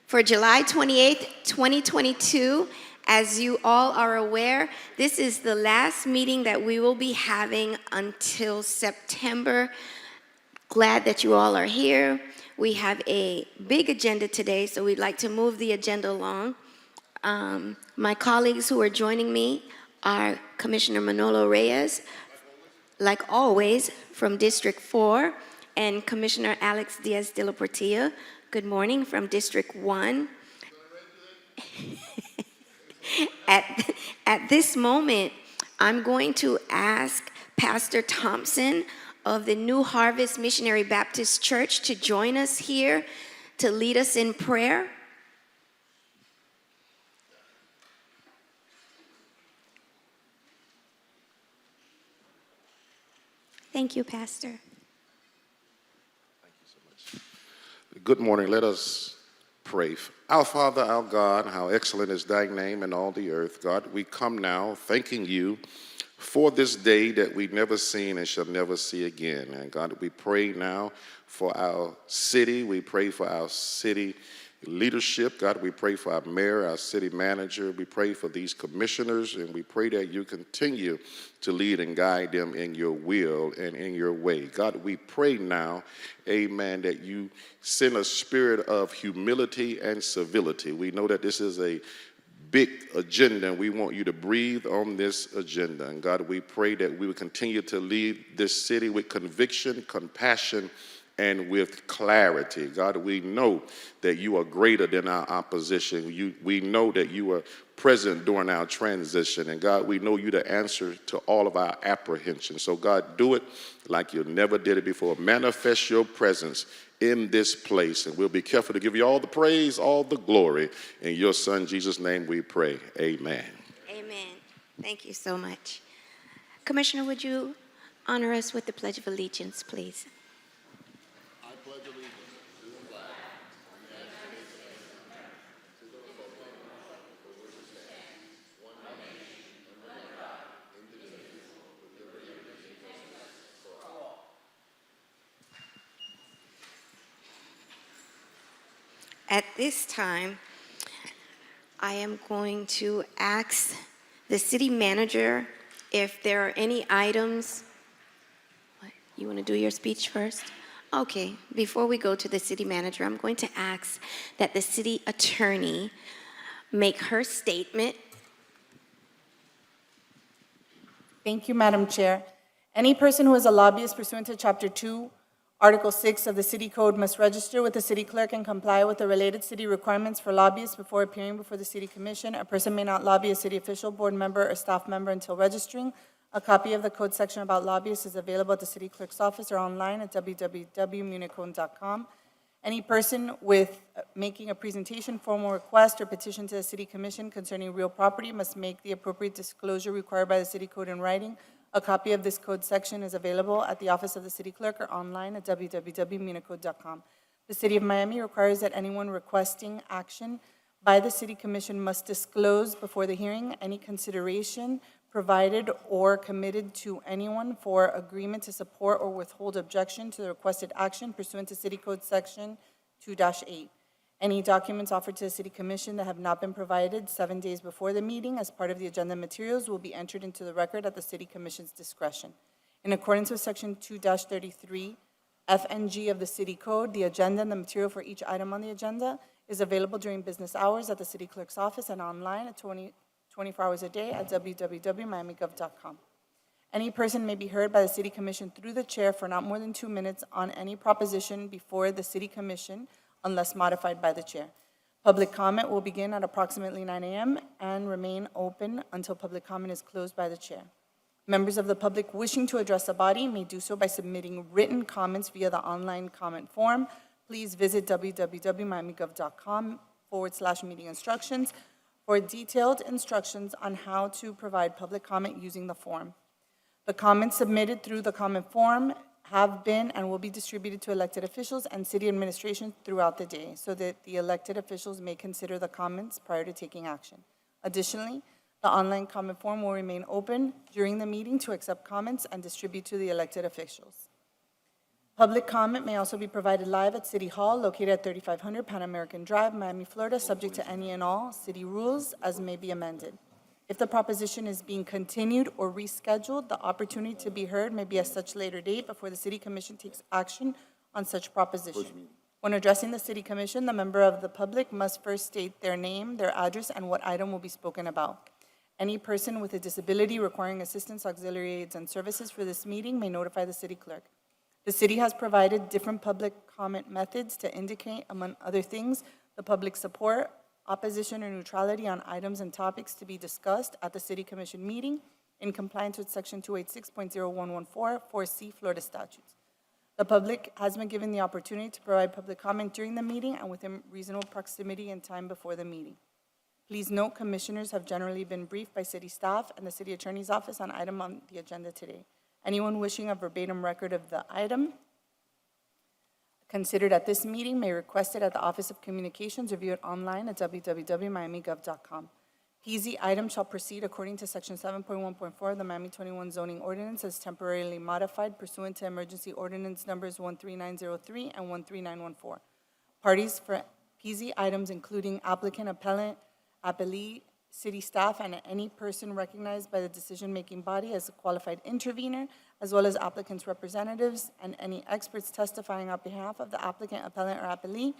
For July 28th, 2022, as you all are aware, this is the last meeting that we will be having until September. Glad that you all are here. We have a big agenda today, so we'd like to move the agenda along. My colleagues who are joining me are Commissioner Manolo Reyes, like always, from District 4, and Commissioner Alex Diaz de la Portilla. Good morning from District 1. At this moment, I'm going to ask Pastor Thompson of the New Harvest Missionary Baptist Church to join us here to lead us in prayer. Thank you, Pastor. Thank you so much. Good morning. Let us pray. Our Father, our God, how excellent is thy name in all the earth. God, we come now thanking you for this day that we've never seen and shall never see again. And God, we pray now for our city. We pray for our city leadership. God, we pray for our mayor, our city manager. We pray for these commissioners, and we pray that you continue to lead and guide them in your will and in your way. God, we pray now, amen, that you send a spirit of humility and civility. We know that this is a big agenda, and we want you to breathe on this agenda. And God, we pray that we will continue to lead this city with conviction, compassion, and with clarity. God, we know that you are greater than our opposition. We know that you are present during our transition. And God, we know you the answer to all of our apprehensions. So God, do it like you never did it before. Manifest your presence in this place. And we'll be careful to give you all the praise, all the glory. In your son, Jesus' name we pray. Amen. Amen. Thank you so much. Commissioner, would you honor us with the Pledge of Allegiance, please? At this time, I am going to ask the city manager if there are any items. What, you want to do your speech first? Okay, before we go to the city manager, I'm going to ask that the city attorney make her statement. Thank you, Madam Chair. Any person who is a lobbyist pursuant to Chapter 2, Article 6 of the City Code must register with the city clerk and comply with the related city requirements for lobbyists before appearing before the City Commission. A person may not lobby a city official, board member, or staff member until registering. A copy of the code section about lobbyists is available at the city clerk's office or online at www.municode.com. Any person with making a presentation, formal request, or petition to the City Commission concerning real property must make the appropriate disclosure required by the City Code in writing. A copy of this code section is available at the office of the city clerk or online at www.municode.com. The City of Miami requires that anyone requesting action by the City Commission must disclose before the hearing any consideration provided or committed to anyone for agreement to support or withhold objection to the requested action pursuant to City Code Section 2-8. Any documents offered to the City Commission that have not been provided 7 days before the meeting as part of the agenda materials will be entered into the record at the City Commission's discretion. In accordance with Section 2-33, F and G of the City Code, the agenda and the material for each item on the agenda is available during business hours at the City Clerk's office and online at 24 hours a day at www.miamigov.com. Any person may be heard by the City Commission through the chair for not more than 2 minutes on any proposition before the City Commission unless modified by the chair. Public comment will begin at approximately 9 a.m. and remain open until public comment is closed by the chair. Members of the public wishing to address the body may do so by submitting written comments via the online comment form. Please visit www.miamigov.com/meeting instructions for detailed instructions on how to provide public comment using the form. The comments submitted through the comment form have been and will be distributed to elected officials and city administration throughout the day so that the elected officials may consider the comments prior to taking action. Additionally, the online comment form will remain open during the meeting to accept comments and distribute to the elected officials. Public comment may also be provided live at City Hall located at 3500 Pan American Drive, Miami, Florida, subject to any and all city rules as may be amended. If the proposition is being continued or rescheduled, the opportunity to be heard may be at such later date before the City Commission takes action on such proposition. When addressing the City Commission, the member of the public must first state their name, their address, and what item will be spoken about. Any person with a disability requiring assistance, auxiliary aids, and services for this meeting may notify the city clerk. The city has provided different public comment methods to indicate, among other things, the public's support, opposition, or neutrality on items and topics to be discussed at the City Commission meeting in compliance with Section 286.0114, 4C Florida statutes. The public has been given the opportunity to provide public comment during the meeting and within reasonable proximity and time before the meeting. Please note, commissioners have generally been briefed by city staff and the city attorney's office on item on the agenda today. Anyone wishing a verbatim record of the item considered at this meeting may request it at the Office of Communications or view it online at www.miamigov.com. PZ item shall proceed according to Section 7.1.4 of the Miami 21 zoning ordinance as temporarily modified pursuant to emergency ordinance numbers 13903 and 13914. Parties for PZ items including applicant, appellant, appellee, city staff, and any person recognized by the decision-making body as a qualified intervener, as well as applicant's representatives and any experts testifying on behalf of the applicant, appellant, or appellee,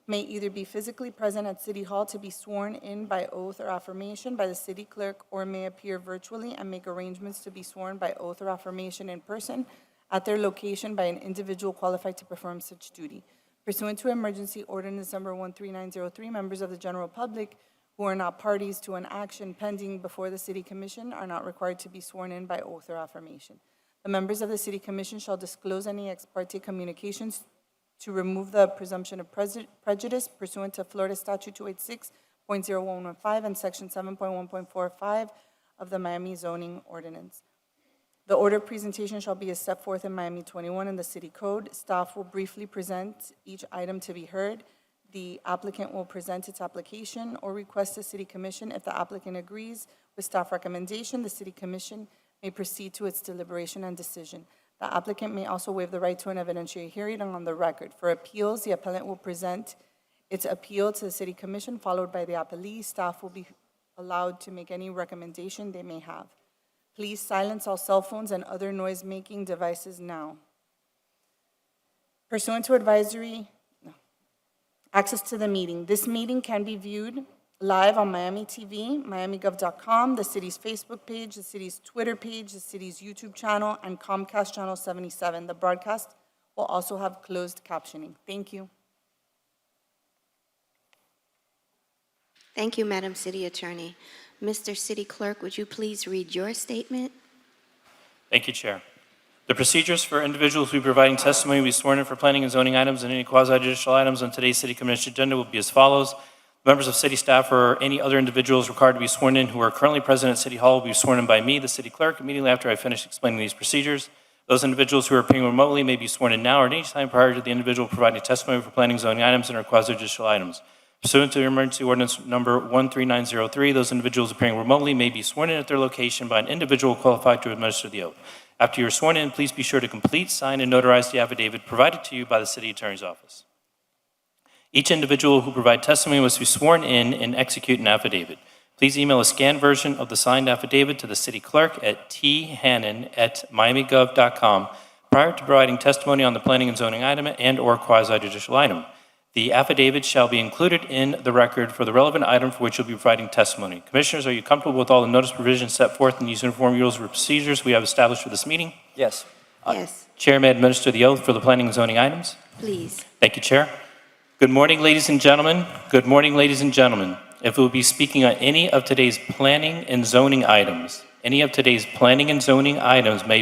may either be physically present at City Hall to be sworn in by oath or affirmation by the city clerk, or may appear virtually and make arrangements to be sworn by oath or affirmation in person at their location by an individual qualified to perform such duty. Pursuant to emergency ordinance number 13903, members of the general public who are not parties to an action pending before the City Commission are not required to be sworn in by oath or affirmation. The members of the City Commission shall disclose any ex parte communications to remove the presumption of prejudice pursuant to Florida Statute 286.0115 and Section 7.1.45 of the Miami zoning ordinance. The order of presentation shall be as set forth in Miami 21 in the City Code. Staff will briefly present each item to be heard. The applicant will present its application or request to City Commission. If the applicant agrees with staff recommendation, the City Commission may proceed to its deliberation and decision. The applicant may also waive the right to an evidentiary hearing on the record. For appeals, the appellant will present its appeal to the City Commission, followed by the appellee. Staff will be allowed to make any recommendation they may have. Please silence all cell phones and other noise-making devices now. Pursuant to access to the meeting. This meeting can be viewed live on Miami TV, miamigov.com, the city's Facebook page, the city's Twitter page, the city's YouTube channel, and Comcast Channel 77. The broadcast will also have closed captioning. Thank you. Thank you, Madam City Attorney. Mr. City Clerk, would you please read your statement? Thank you, Chair. The procedures for individuals who will be providing testimony will be sworn in for planning and zoning items and any quasi-judicial items on today's City Commission agenda will be as follows. Members of city staff or any other individuals required to be sworn in who are currently present at City Hall will be sworn in by me, the City Clerk, immediately after I finish explaining these procedures. Those individuals who are appearing remotely may be sworn in now or at any time prior to the individual providing testimony for planning and zoning items and or quasi-judicial items. Pursuant to emergency ordinance number 13903, those individuals appearing remotely may be sworn in at their location by an individual qualified to administer the oath. After you're sworn in, please be sure to complete, sign, and notarize the affidavit provided to you by the City Attorney's Office. Each individual who provides testimony must be sworn in and execute an affidavit. Please email a scanned version of the signed affidavit to the City Clerk at thannon@miamigov.com prior to providing testimony on the planning and zoning item and or quasi-judicial item. The affidavit shall be included in the record for the relevant item for which you'll be providing testimony. Commissioners, are you comfortable with all the notice provisions set forth in these uniform rules of procedures we have established for this meeting? Yes. Yes, Chair may administer the oath for the planning and zoning items. please. Thank you, Chair. Good morning, ladies and gentlemen. Good morning, ladies and gentlemen. If we will be speaking on any of today's planning and zoning items, may you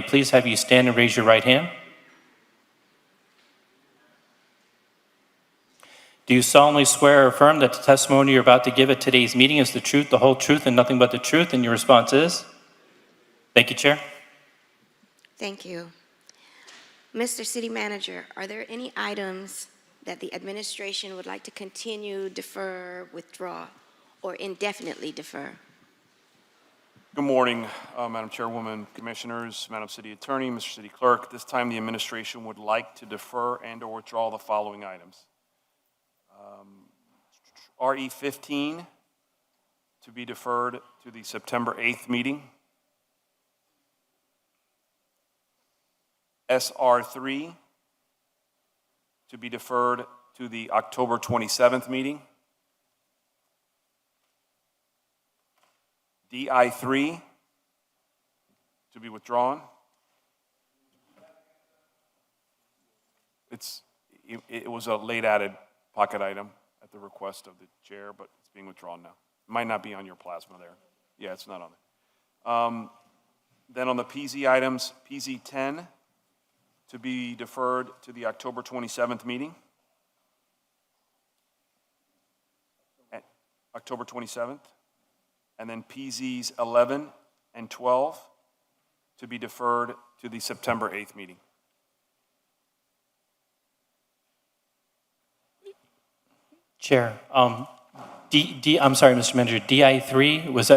please have you stand and raise your right hand? Do you solemnly swear or affirm that the testimony you're about to give at today's meeting is the truth, the whole truth, and nothing but the truth? And your response is? Thank you, Chair. Thank you. Mr. City Manager, are there any items that the administration would like to continue, defer, withdraw, or indefinitely defer? Good morning, Madam Chairwoman, Commissioners, Madam City Attorney, Mr. City Clerk. At this time, the administration would like to defer and/or withdraw the following items. RE 15 to be deferred to the September 8th meeting. SR 3 to be deferred to the October 27th meeting. DI 3 to be withdrawn. It was a late added pocket item at the request of the chair, but it's being withdrawn now. It might not be on your plasma there. Yeah, it's not on there. Then on the PZ items, PZ 10 to be deferred to the October 27th meeting. October 27th. And then PZs 11 and 12 to be deferred to the September 8th meeting. Chair, I'm sorry, Mr. Manager, DI3, was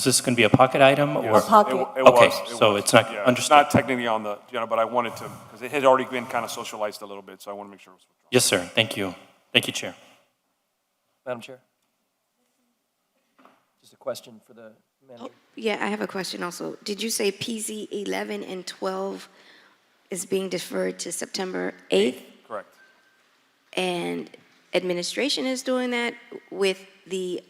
this going to be a pocket item or? Yes, Pocket. It Okay, was. so was. it's not Yeah, understood. It's not technically on the agenda, but I wanted to, because it had already been kind of socialized a little bit, so I want to make sure it was withdrawn. Yes, sir. Thank you. Thank you, Chair. Madam Chair? Just a question for the manager. Yeah, I have a question also. Did you say PZ 11 and 12 is being deferred to September 8th? Correct. And administration is doing that with the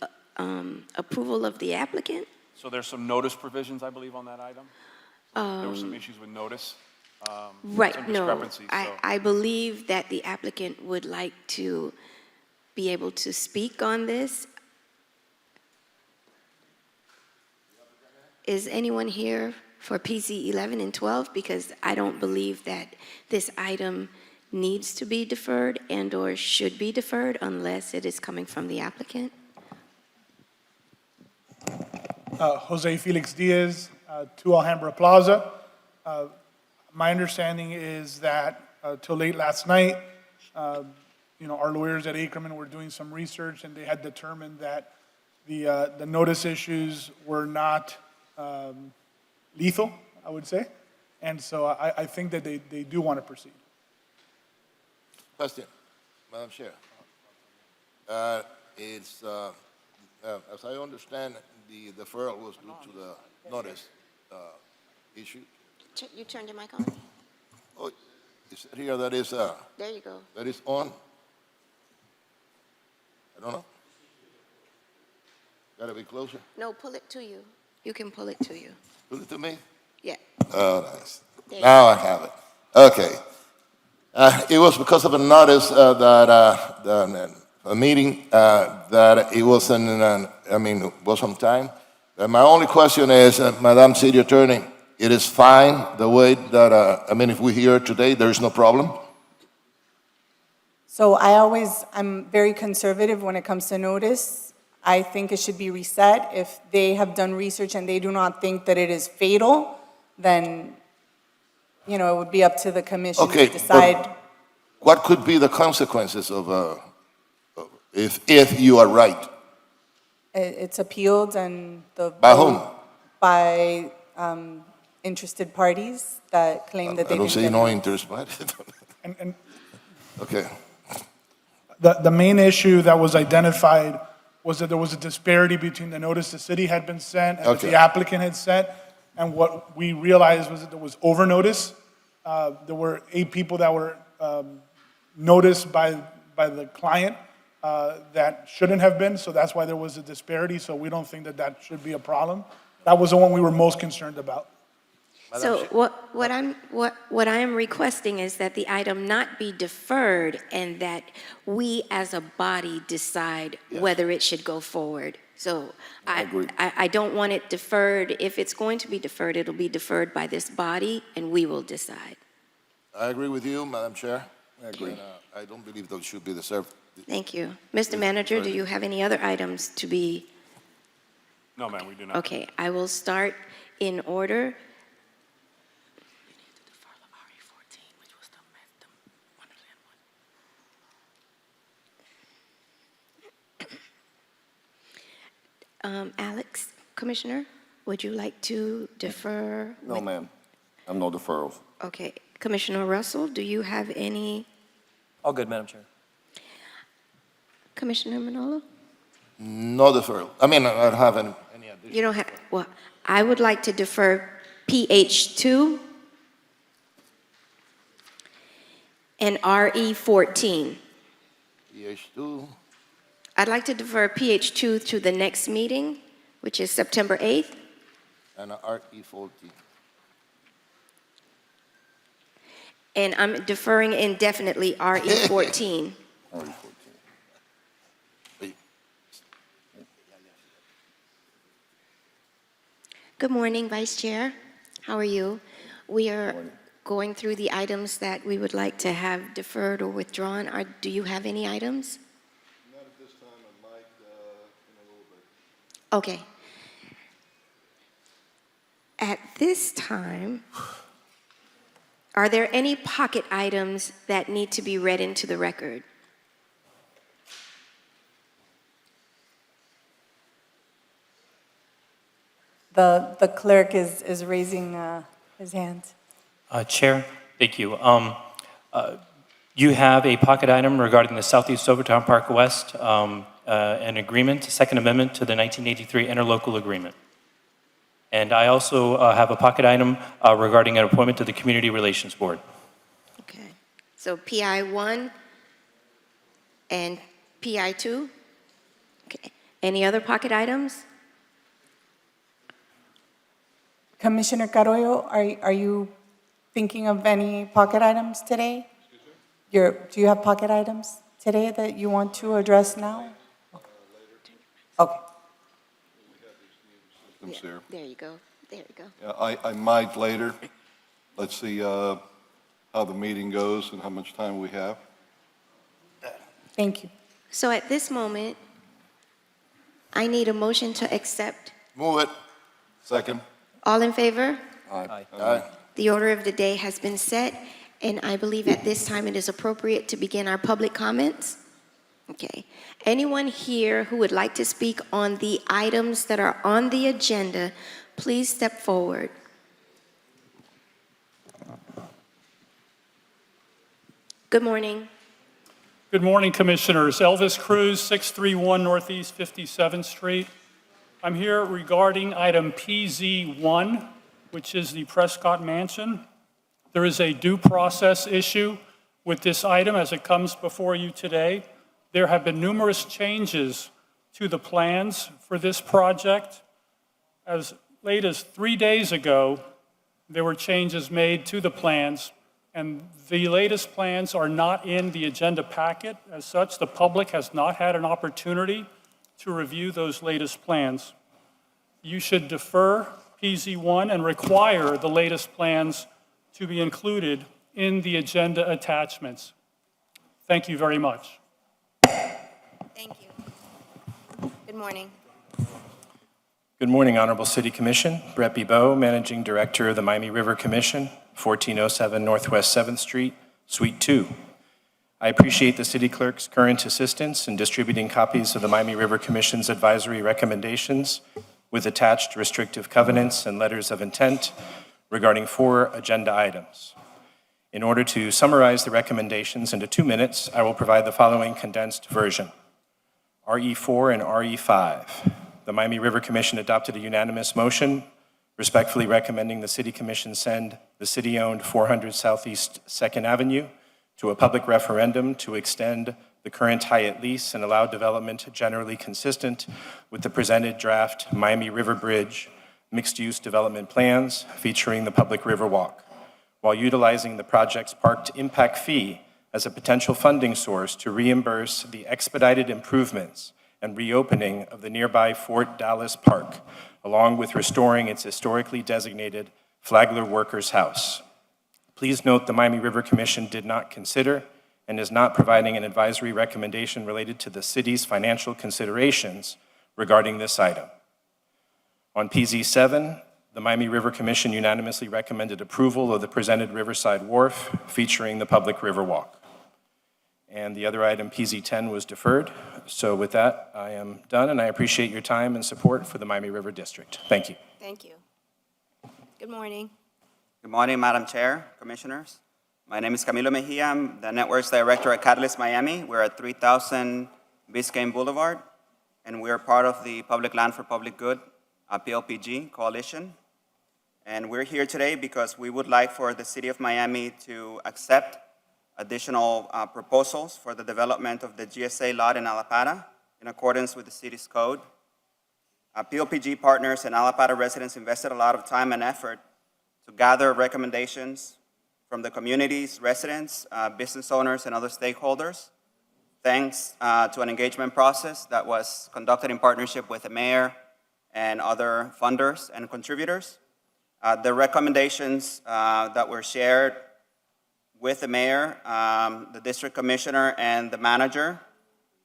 approval of the applicant? So there's some notice provisions, I believe, on that item. There were some issues with notice. Right, some no. discrepancies, so- I believe that the applicant would like to be able to speak on this. Is anyone here for PZ 11 and 12? Because I don't believe that this item needs to be deferred and/or should be deferred unless it is coming from the applicant. Jose Felix Diaz, 2 Alhambra Plaza. My understanding is that till late last night, our lawyers at Ackerman were doing some research, and they had determined that the notice issues were not lethal, I would say. And so I think that they do want to proceed. Question, Madam Chair. It's, as I understand, the deferral was due to the notice issue. You turned your mic on? Oh, is it here that is, There you go. that is on? I don't know. Gotta be closer. No, pull it to you. You can pull it to you. Put it to me. Yeah. Oh, nice. There you Now I have it. Okay. It was because of a notice that a meeting that it wasn't, was on time. My only question is, Madam City Attorney, it is fine the way that, if we're here today, there is no problem? So I'm very conservative when it comes to notice. I think it should be reset. If they have done research and they do not think that it is fatal, then, it would be up to the commission Okay, to decide. What could be the consequences of if you are right? It's appealed and the. By whom? By interested parties that claim that they I don't didn't see get no it. interest, but, And okay. the main issue that was identified was that there was a disparity between the notice the city had been sent and that Okay. the applicant had sent. And what we realized was that there was overnotice. There were 8 people that were noticed by the client that shouldn't have been, so that's why there was a disparity. So we don't think that that should be a problem. That was the one we were most concerned about. So what I am requesting is that the item not be deferred and that we as a body decide whether it should go forward. So I don't want it deferred. If it's going to be deferred, it'll be deferred by this body and we will decide. I agree with you, Madam Chair. I agree. And, I don't believe those should be deserved. Thank you. Mr. Manager, do you have any other items to be? No, ma'am, we do not. Okay, I will start in order. Alex, Commissioner, Would you like to defer? No, ma'am. No deferrals. Okay. Commissioner Russell, do you have any? All good, Madam Chair. Commissioner Manolo? No deferral. I mean, I don't have any additional. You don't have, well, I would like to defer PH2 and RE14. PH2, I'd like to defer PH2 to the next meeting, which is September 8th. and RE14. And I'm deferring indefinitely RE14. RE14. Good morning, Vice Chair. How are you? We are going through the items that we would like to have deferred or withdrawn. Do you have any items? Not at this time. I might in a little bit. Okay. At this time, are there any pocket items that need to be read into the record? The clerk is raising his hand. Chair, thank you. You have a pocket item regarding the Southeast Overtown Park West, an agreement, Second Amendment to the 1983 interlocal agreement. And I also have a pocket item regarding an appointment to the Community Relations Board. Okay. So PI1 and PI2? Okay. Any other pocket items? Commissioner Carollo, are you thinking of any pocket items today? Do you have pocket items today that you want to address now? Okay. Systems there. There you go. There you go. Yeah, I might later. Let's see how the meeting goes and how much time we have. Thank you. So at this moment, I need a motion to accept. Move it. Second. All in favor? Aye. Aye. The order of the day has been set, and I believe at this time it is appropriate to begin our public comments. Okay. Anyone here who would like to speak on the items that are on the agenda, please step forward. Good morning. Good morning, Commissioners. Elvis Cruz, 631 Northeast 57th Street. I'm here regarding item PZ1, which is the Prescott Mansion. There is a due process issue with this item as it comes before you today. There have been numerous changes to the plans for this project. As late as 3 days ago, there were changes made to the plans, and the latest plans are not in the agenda packet. As such, the public has not had an opportunity to review those latest plans. You should defer PZ1 and require the latest plans to be included in the agenda attachments. Thank you very much. Thank you. Good morning. Good morning, Honorable City Commission. Brett Bebeau, Managing Director of the Miami River Commission, 1407 Northwest 7th Street, Suite 2. I appreciate the City Clerk's current assistance in distributing copies of the Miami River Commission's advisory recommendations with attached restrictive covenants and letters of intent regarding 4 agenda items. In order to summarize the recommendations into 2 minutes, I will provide the following condensed version. RE4 and RE5. The Miami River Commission adopted a unanimous motion respectfully recommending the City Commission send the city-owned 400 Southeast 2nd Avenue to a public referendum to extend the current Hyatt lease and allow development generally consistent with the presented draft Miami River Bridge mixed-use development plans featuring the public river walk, while utilizing the project's parked impact fee as a potential funding source to reimburse the expedited improvements and reopening of the nearby Fort Dallas Park, along with restoring its historically designated Flagler Workers House. Please note the Miami River Commission did not consider and is not providing an advisory recommendation related to the city's financial considerations regarding this item. On PZ7, the Miami River Commission unanimously recommended approval of the presented Riverside Wharf featuring the public river walk. and the other item, PZ10, was deferred. So with that, I am done, and I appreciate your time and support for the Miami River District. Thank you. Thank you. Good morning. Good morning, Madam Chair, Commissioners. My name is Camilo Mejia. I'm the Networks Director at Catalyst Miami. We're at 3000 Biscayne Boulevard, and we're part of the Public Land for Public Good, PLPG Coalition. And we're here today because we would like for the City of Miami to accept additional proposals for the development of the GSA lot in Alapata in accordance with the city's code. PLPG partners and Alapata residents invested a lot of time and effort to gather recommendations from the communities, residents, business owners, and other stakeholders, thanks to an engagement process that was conducted in partnership with the mayor and other funders and contributors. The recommendations that were shared with the mayor, the district commissioner, and the manager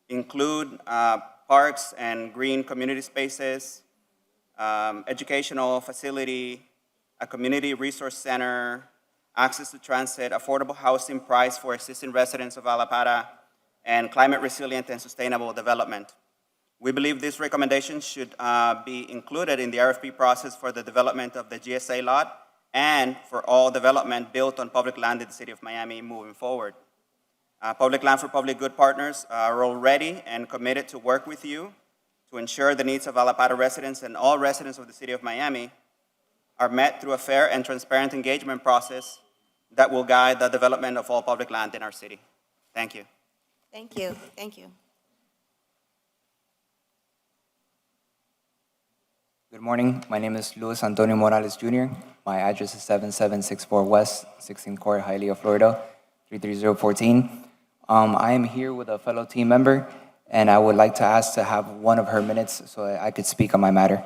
include parks and green community spaces, educational facility, a community resource center, access to transit, affordable housing price for existing residents of Alapata, and climate resilient and sustainable development. We believe these recommendations should be included in the RFP process for the development of the GSA lot and for all development built on public land in the City of Miami moving forward. Public Land for Public Good partners are all ready and committed to work with you to ensure the needs of Alapata residents and all residents of the City of Miami are met through a fair and transparent engagement process that will guide the development of all public land in our city. Thank you. Thank you. Thank you. Good morning. My name is Luis Antonio Morales Jr. My address is 7764 West, 16th Court, Hialeah, Florida, 33014. I am here with a fellow team member, and I would like to ask to have one of her minutes so I could speak on my matter.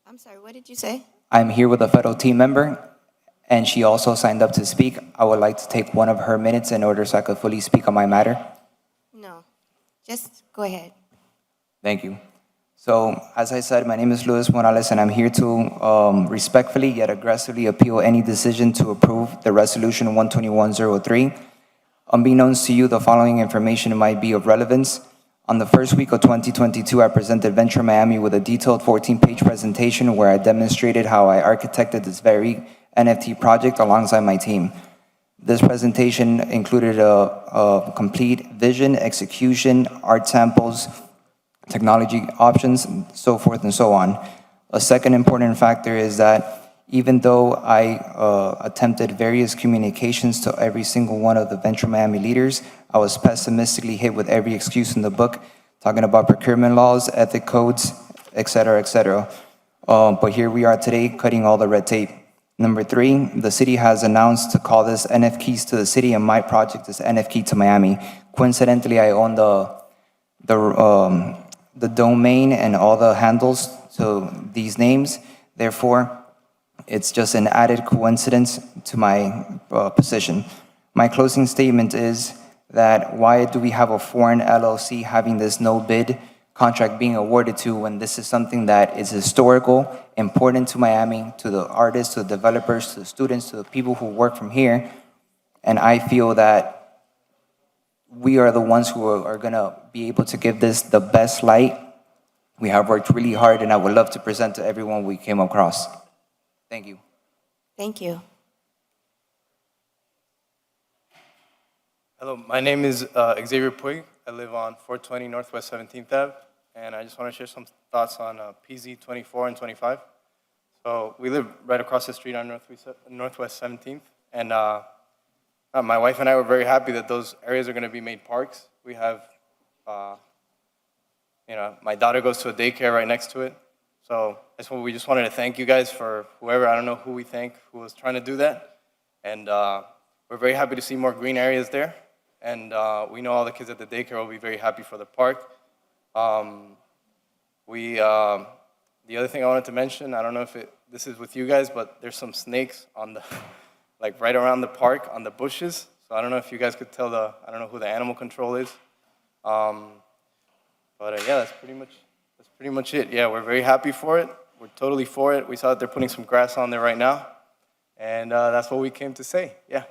I'm sorry, what did you say? I'm here with a fellow team member, and she also signed up to speak. I would like to take one of her minutes in order so I could fully speak on my matter. No, just go ahead. Thank you. So, as I said, my name is Luis Morales, and I'm here to respectfully yet aggressively appeal any decision to approve the Resolution 12103. Unbeknownst to you, the following information might be of relevance. On the first week of 2022, I presented Venture Miami with a detailed 14-page presentation where I demonstrated how I architected this very NFT project alongside my team. This presentation included a complete vision, execution, art samples, technology options, so forth and so on. A second important factor is that even though I attempted various communications to every single one of the Venture Miami leaders, I was pessimistically hit with every excuse in the book, talking about procurement laws, ethic codes, et cetera, et cetera. But here we are today, cutting all the red tape. Number 3, the city has announced to call this NF Keys to the City, and my project is NF Key to Miami. Coincidentally, I own the domain and all the handles to these names. Therefore, it's just an added coincidence to my position. My closing statement is that why do we have a foreign LLC having this no bid contract being awarded to when this is something that is historical, important to Miami, to the artists, to the developers, to the students, to the people who work from here. And I feel that we are the ones who are gonna be able to give this the best light. We have worked really hard, and I would love to present to everyone we came across. Thank you. Thank you. Hello, my name is Xavier Puig. I live on 420 Northwest 17th Ave, and I just want to share some thoughts on PZ 24 and 25. So we live right across the street on Northwest 17th, and my wife and I were very happy that those areas are going to be made parks. We have, my daughter goes to a daycare right next to it. So we just wanted to thank you guys for whoever, I don't know who we thank, who was trying to do that. And we're very happy to see more green areas there. And we know all the kids at the daycare will be very happy for the park. The other thing I wanted to mention, I don't know if this is with you guys, but there's some snakes on the, like right around the park on the bushes. So I don't know if you guys could tell I don't know who the animal control is. Yeah, that's pretty much it. Yeah, we're very happy for it. We're totally for it. We saw that they're putting some grass on there right now. And that's what we came to say, yeah.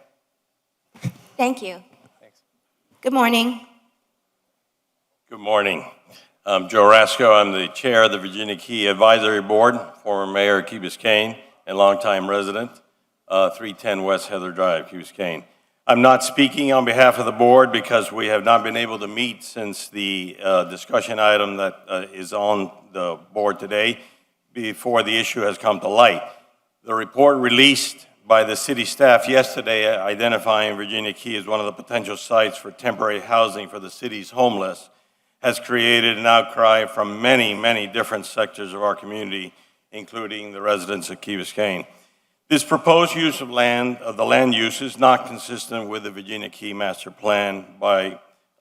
Thank you. Good morning. Good morning. I'm Joe Rasco. I'm the chair of the Virginia Key Advisory Board, former mayor of Key Biscayne, and longtime resident, 310 West Heather Drive, Key Biscayne. I'm not speaking on behalf of the board because we have not been able to meet since the discussion item that is on the board today before the issue has come to light. The report released by the city staff yesterday identifying Virginia Key as one of the potential sites for temporary housing for the city's homeless has created an outcry from many, many different sectors of our community, including the residents of Key Biscayne. This proposed use of the land use is not consistent with the Virginia Key Master Plan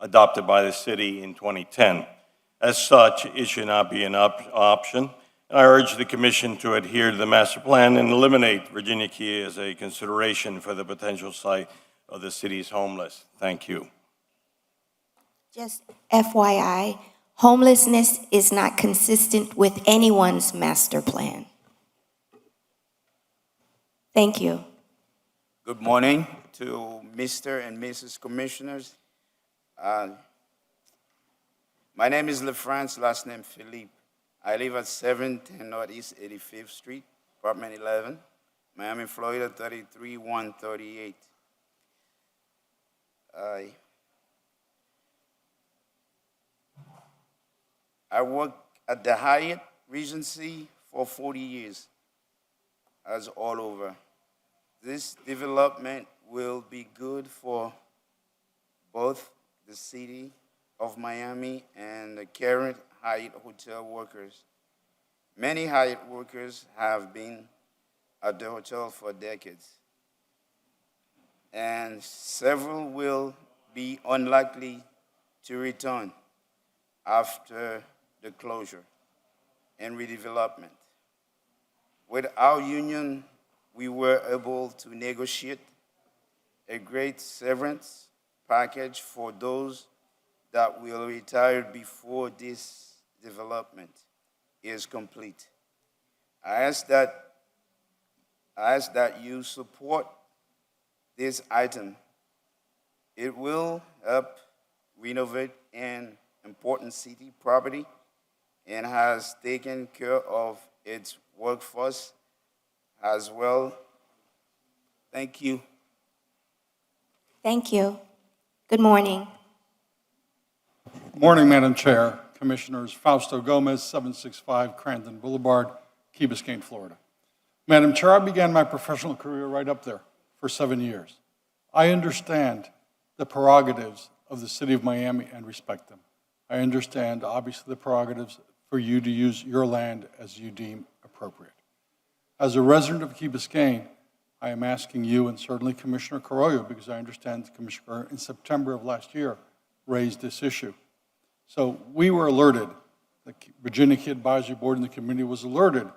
adopted by the city in 2010. As such, it should not be an option. I urge the Commission to adhere to the master plan and eliminate Virginia Key as a consideration for the potential site of the city's homeless. Thank you. Just FYI, homelessness is not consistent with anyone's master plan. Thank you. Good morning to Mr. and Mrs. Commissioners. My name is LeFrance, last name Philippe. I live at 710 Northeast 85th Street, apartment 11, Miami, Florida 33138. I worked at the Hyatt Regency for 40 years, as all over. This development will be good for both the city of Miami and the current Hyatt hotel workers. Many Hyatt workers have been at the hotel for decades, and several will be unlikely to return after the closure and redevelopment. With our union, we were able to negotiate a great severance package for those that will retire before this development is complete. I ask that you support this item. It will help renovate an important city property and has taken care of its workforce as well. Thank you. Thank you. Good morning. Morning, Madam Chair, Commissioners. Fausto Gomez, 765 Crandon Boulevard, Key Biscayne, Florida. Madam Chair, I began my professional career right up there for 7 years. I understand the prerogatives of the city of Miami and respect them. I understand, obviously, the prerogatives for you to use your land as you deem appropriate. As a resident of Key Biscayne, I am asking you and certainly Commissioner Carollo, because I understand the Commissioner in September of last year raised this issue. So we were alerted, the Virginia Key Advisory Board and the committee was alerted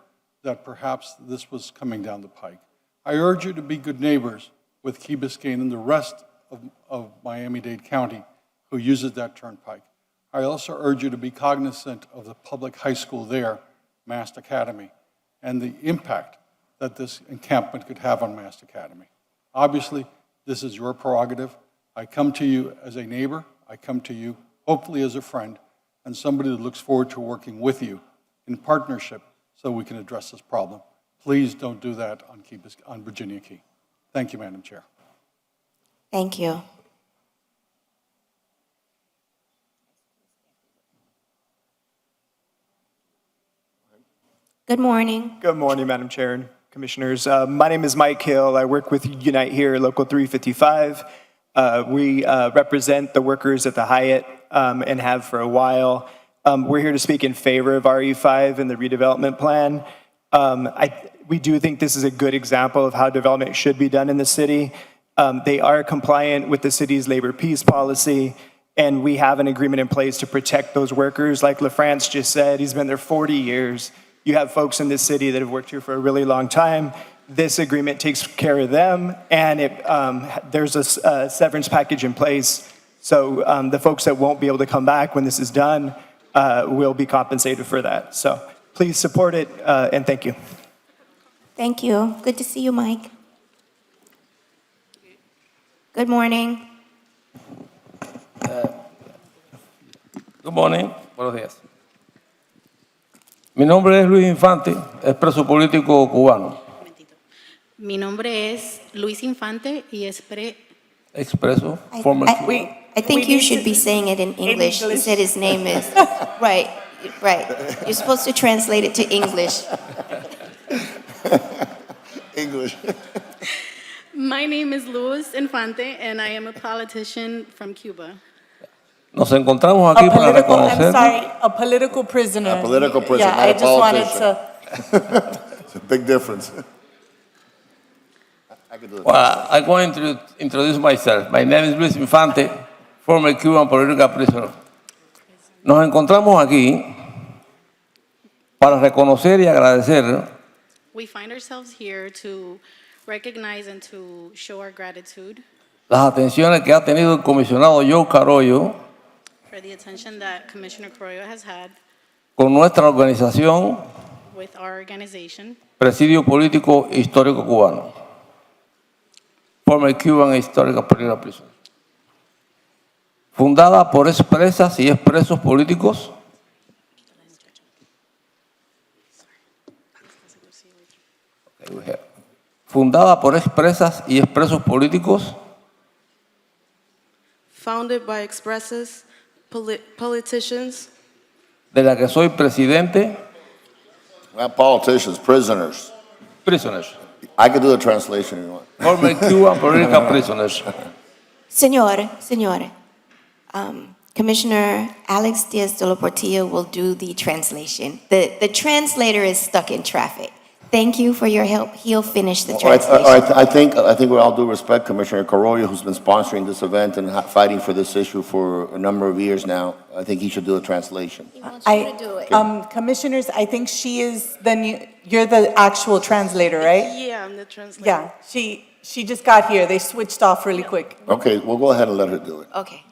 that perhaps this was coming down the pike. I urge you to be good neighbors with Key Biscayne and the rest of Miami-Dade County who uses that turnpike. I also urge you to be cognizant of the public high school there, Mast Academy, and the impact that this encampment could have on Mast Academy. Obviously, this is your prerogative. I come to you as a neighbor. I come to you hopefully as a friend and somebody that looks forward to working with you in partnership so we can address this problem. Please don't do that on Virginia Key. Thank you, Madam Chair. Thank you. Good morning. Good morning, Madam Chair and Commissioners. My name is Mike Hill. I work with Unite Here, Local 355. We represent the workers at the Hyatt and have for a while. We're here to speak in favor of RE5 and the redevelopment plan. We do think this is a good example of how development should be done in the city. They are compliant with the city's labor peace policy, and we have an agreement in place to protect those workers. Like LaFrance just said, he's been there 40 years. You have folks in this city that have worked here for a really long time. This agreement takes care of them, and there's a severance package in place. So the folks that won't be able to come back when this is done will be compensated for that. So please support it, and thank you. Thank you. Good to see you, Mike. Good morning. Good morning. Buenos días. Mi nombre es Luis Infante, es preso político cubano. Mi nombre es Luis Infante y es Expreso, former Wait, I think we you need should to- be saying it in English. You English. said his name is, right, right. You're supposed to translate it to English. English. My name is Luis Infante and I am a politician from Cuba. Nos encontramos aquí para I'm reconocer sorry, a political prisoner. A political prisoner, Yeah, not I a just wanted politician. to, It's a big difference. I could do it. Well, I'm going to introduce myself. My name is Luis Infante, former Cuban political prisoner. Nos encontramos aquí para reconocer y agradecer We find ourselves here to recognize and to show our gratitude las atenciones que ha tenido el comisionado Joe Carollo for the attention that Commissioner Correa has had con nuestra organización with our organization, Presidio Político Histórico Cubano, former Cuban Historical Political Prison, fundada por expresas y expresos políticos fundada por expresas y expresos políticos founded by expresses, politicians, de la que soy presidente. Not politicians, prisoners. Prisoners. I could do the translation if you want. Former Cuban political prisoners. Señor, Commissioner Alex Diaz de la Portilla will do the translation. The translator is stuck in traffic. Thank you for your help. He'll finish the translation. I think with all due respect, Commissioner Carollo, who's been sponsoring this event and fighting for this issue for a number of years now, I think he should do a translation. Commissioners, I think she is the new, you're the actual translator, right? Yeah, I'm the translator. Yeah, she just got here. They switched off really quick. Okay, we'll go ahead and let her do it. Okay.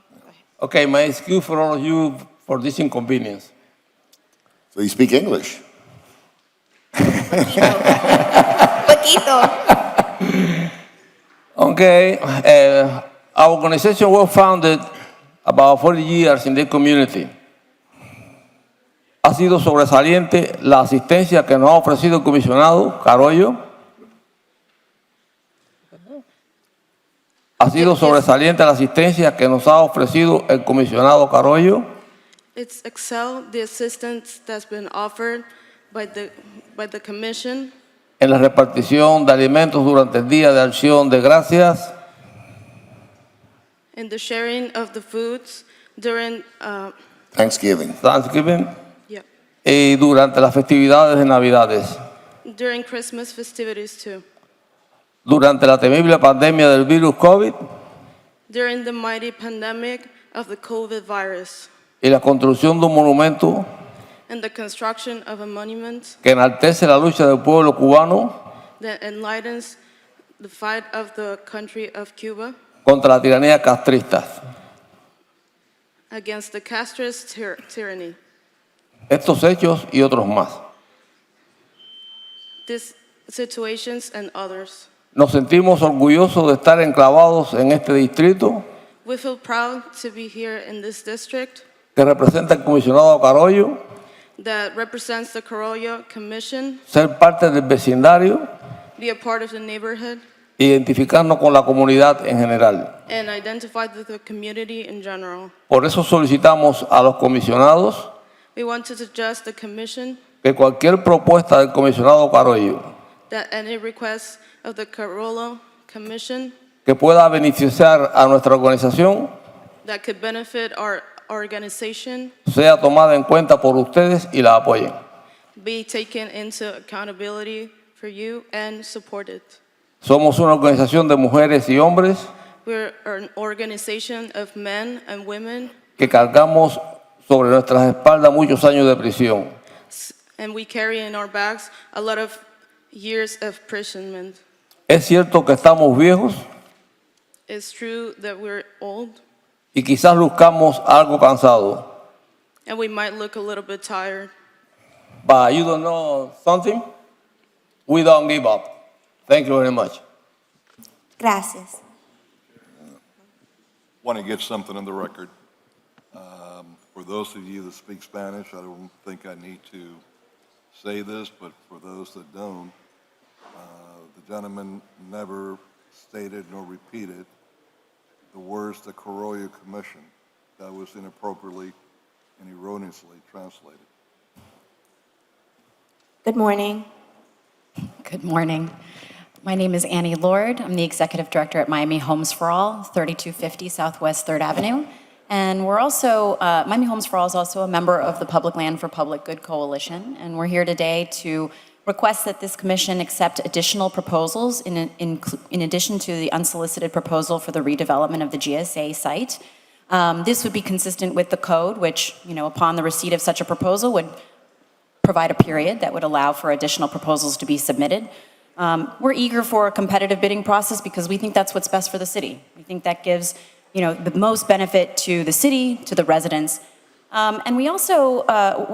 Okay, my excuse for all of you for this inconvenience. So you speak English? Poquito. Okay, our organization was founded about 40 years in the community. Ha sido sobresaliente la asistencia que nos ha ofrecido el comisionado Carollo. Ha sido sobresaliente la asistencia que nos ha ofrecido el comisionado Carollo It's excel the assistance that's been offered by the commission en la repartición de alimentos durante el Día de Acción de Gracias in the sharing of the foods during Thanksgiving. Thanksgiving yeah, y durante las festividades de Navidades. during Christmas festivities too. Durante la temible pandemia del virus COVID During the mighty pandemic of the COVID virus y la construcción de un monumento and the construction of a monument que enaltece la lucha del pueblo cubano that enlightens the fight of the country of Cuba contra la tiranía castrista. against the castrist tyranny. Estos hechos y otros más. These situations and others. Nos sentimos orgullosos de estar enclavados en este distrito We feel proud to be here in this district que representa el comisionado Carollo, that represents the Carollo Commission, ser parte del vecindario, be a part of the neighborhood, identificarnos con la comunidad en general. and identify with the community in general. Por eso solicitamos a los comisionados We want to suggest the commission que cualquier propuesta del comisionado Carollo that any request of the Carollo Commission que pueda beneficiar a nuestra organización that could benefit our organization sea tomada en cuenta por ustedes y la apoyen. be taken into accountability for you and supported. Somos una organización de mujeres y hombres We're an organization of men and women, que cargamos sobre nuestras espaldas muchos años de prisión. and we carry in our backs a lot of years of imprisonment. Es cierto que estamos viejos It's true that we're old, y quizás luzcamos algo cansados. and we might look a little bit tired. But you don't know something? We don't give up. Thank you very much. Gracias. Want to get something on the record. For those of you that speak Spanish, I don't think I need to say this, but for those that don't, the gentleman never stated nor repeated the words the Carollo Commission. That was inappropriately and erroneously translated. Good morning. Good morning. My name is Annie Lord. I'm the Executive Director at Miami Homes for All, 3250 Southwest 3rd Avenue. And we're also, Miami Homes for All is also a member of the Public Land for Public Good Coalition. And we're here today to request that this commission accept additional proposals in addition to the unsolicited proposal for the redevelopment of the GSA site. This would be consistent with the code, which, upon the receipt of such a proposal would provide a period that would allow for additional proposals to be submitted. We're eager for a competitive bidding process because we think that's what's best for the city. We think that gives, the most benefit to the city, to the residents. And we also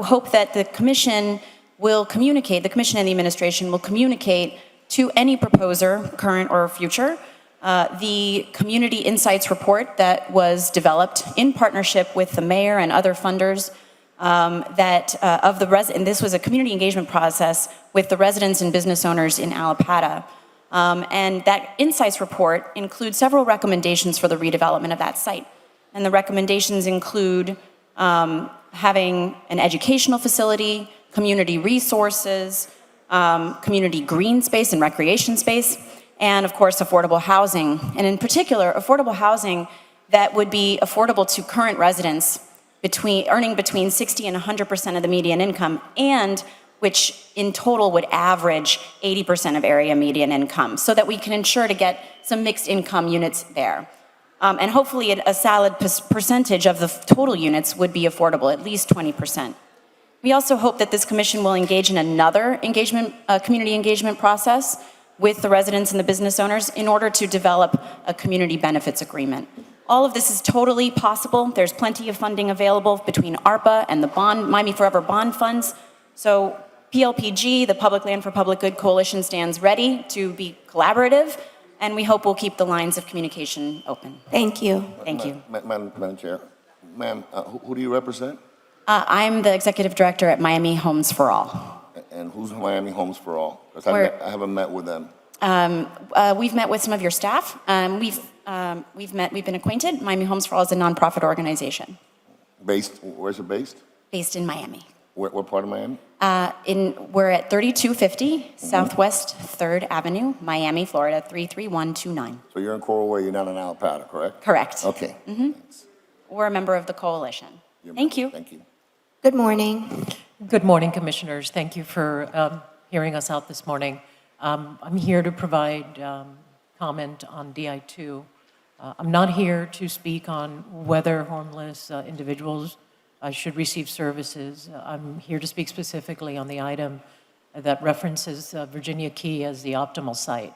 hope that the commission will communicate, the commission and the administration will communicate to any proposer, current or future, the Community Insights report that was developed in partnership with the mayor and other funders and this was a community engagement process with the residents and business owners in Allapattah. And that Insights report includes several recommendations for the redevelopment of that site. And the recommendations include having an educational facility, community resources, community green space and recreation space, and of course, affordable housing. And in particular, affordable housing that would be affordable to current residents earning between 60 and 100% of the median income, and which in total would average 80% of area median income, so that we can ensure to get some mixed income units there. And hopefully a solid percentage of the total units would be affordable, at least 20%. We also hope that this commission will engage in another community engagement process with the residents and the business owners in order to develop a community benefits agreement. All of this is totally possible. There's plenty of funding available between ARPA and the Miami Forever bond funds. So PLPG, the Public Land for Public Good Coalition, stands ready to be collaborative, and we hope we'll keep the lines of communication open. Thank you. Thank you. Madam Chair, ma'am, who do you represent? I'm the Executive Director at Miami Homes for All. And who's Miami Homes for All? Because I haven't met with them. We've met with some of your staff. We've been acquainted. Miami Homes for All is a nonprofit organization. Where's it based? Based in Miami. What part of Miami? We're at 3250 Southwest 3rd Avenue, Miami, Florida, 33129. So you're in Coral Way, you're not in Allapattah, correct? Correct. Okay. We're a member of the coalition. Thank you. Thank you. Good morning. Good morning, Commissioners. Thank you for hearing us out this morning. I'm here to provide comment on DI2. I'm not here to speak on whether homeless individuals should receive services. I'm here to speak specifically on the item that references Virginia Key as the optimal site.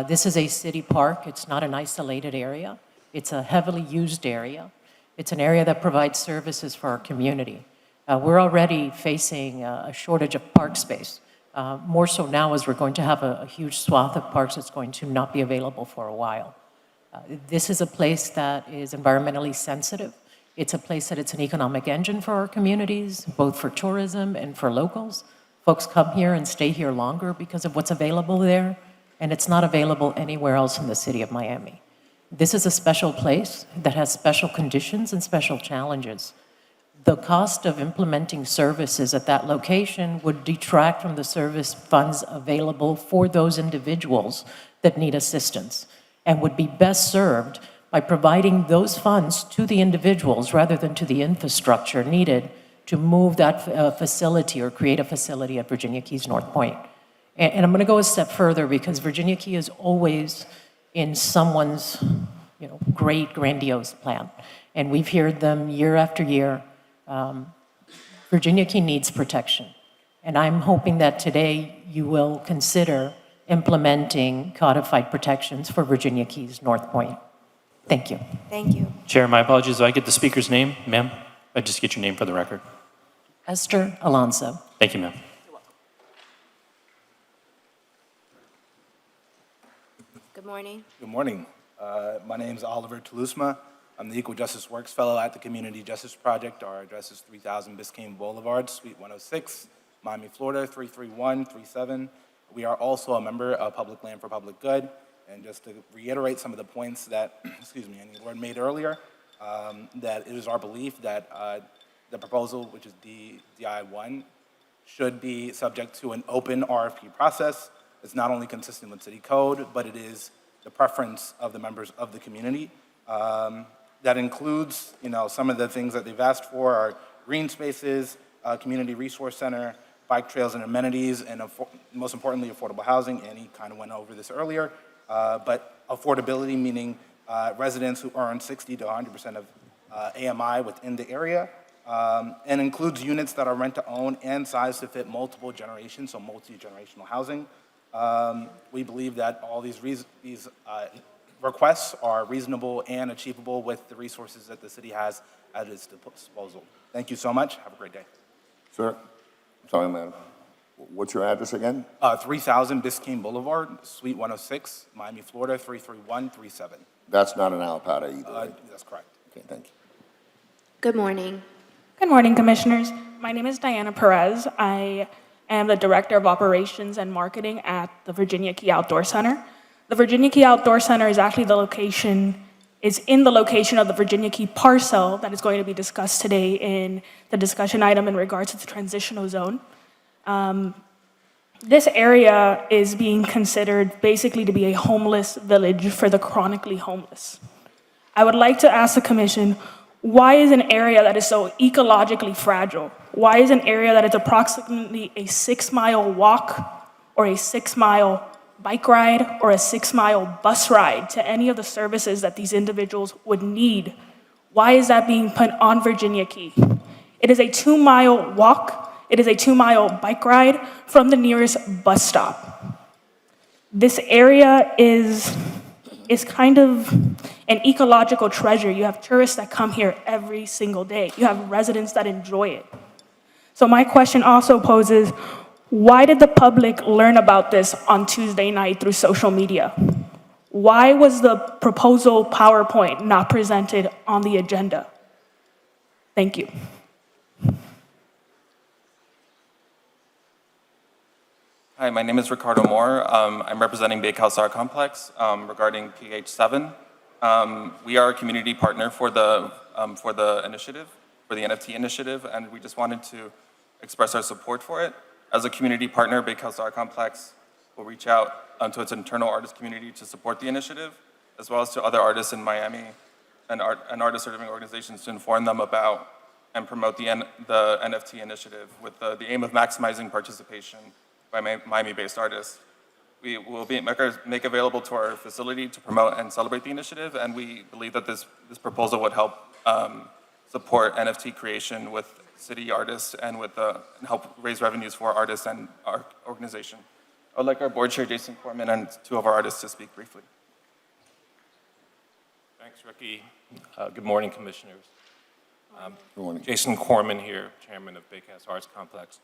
This is a city park. It's not an isolated area. It's a heavily used area. It's an area that provides services for our community. We're already facing a shortage of park space, more so now as we're going to have a huge swath of parks that's going to not be available for a while. This is a place that is environmentally sensitive. It's a place that it's an economic engine for our communities, both for tourism and for locals. Folks come here and stay here longer because of what's available there, and it's not available anywhere else in the city of Miami. This is a special place that has special conditions and special challenges. The cost of implementing services at that location would detract from the service funds available for those individuals that need assistance, and would be best served by providing those funds to the individuals rather than to the infrastructure needed to move that facility or create a facility at Virginia Key's North Point. And I'm going to go a step further, because Virginia Key is always in someone's great grandiose plan. And we've heard them year after year. Virginia Key needs protection. And I'm hoping that today you will consider implementing codified protections for Virginia Key's North Point. Thank you. Thank you. Chair, my apologies. Do I get the speaker's name, ma'am? I just get your name for the record. Esther Alonso. Thank you, ma'am. Good morning. Good morning. My name is Oliver Toulousma. I'm the Equal Justice Works Fellow at the Community Justice Project. Our address is 3000 Biscayne Boulevard, Suite 106, Miami, Florida, 33137. We are also a member of Public Land for Public Good. And just to reiterate some of the points that, Annie Lord made earlier, that it is our belief that the proposal, which is DI1, should be subject to an open RFP process. It's not only consistent with city code, but it is the preference of the members of the community. That includes, some of the things that they've asked for are green spaces, community resource center, bike trails and amenities, and most importantly, affordable housing. Annie kind of went over this earlier, but affordability meaning residents who earn 60 to 100% of AMI within the area, and includes units that are rent to own and sized to fit multiple generations, so multi-generational housing. We believe that all these requests are reasonable and achievable with the resources that the city has at its disposal. Thank you so much. Have a great day. Sir, sorry, madam. What's your address again? 3000 Biscayne Boulevard, Suite 106, Miami, Florida, 33137. That's not an Alpata either. That's correct. Okay, thank you. Good morning. Good morning, Commissioners. My name is Diana Perez. I am the Director of Operations and Marketing at the Virginia Key Outdoor Center. The Virginia Key Outdoor Center is actually in the location of the Virginia Key parcel that is going to be discussed today in the discussion item in regards to the transitional zone. This area is being considered basically to be a homeless village for the chronically homeless. I would like to ask the Commission, why is an area that is so ecologically fragile, why is an area that is approximately a 6-mile walk or a 6-mile bike ride or a 6-mile bus ride to any of the services that these individuals would need, why is that being put on Virginia Key? It is a 2-mile walk. It is a 2-mile bike ride from the nearest bus stop. This area is kind of an ecological treasure. You have tourists that come here every single day. You have residents that enjoy it. So my question also poses, why did the public learn about this on Tuesday night through social media? Why was the proposal PowerPoint not presented on the agenda? Thank you. Hi, my name is Ricardo Moore. I'm representing Bakehouse Art Complex regarding PH7. We are a community partner for the initiative, for the NFT initiative, and we just wanted to express our support for it. As a community partner, Bakehouse Art Complex will reach out to its internal artist community to support the initiative, as well as to other artists in Miami and artist-serving organizations to inform them about and promote the NFT initiative with the aim of maximizing participation by Miami-based artists. We will make available to our facility to promote and celebrate the initiative, and we believe that this proposal would help support NFT creation with city artists and help raise revenues for artists and our organization. I would like our board chair, Jason Corman, and 2 of our artists to speak briefly. Thanks, Ricky. Good morning, Commissioners. Good morning. Jason Corman here, Chairman of Bakehouse Arts Complex.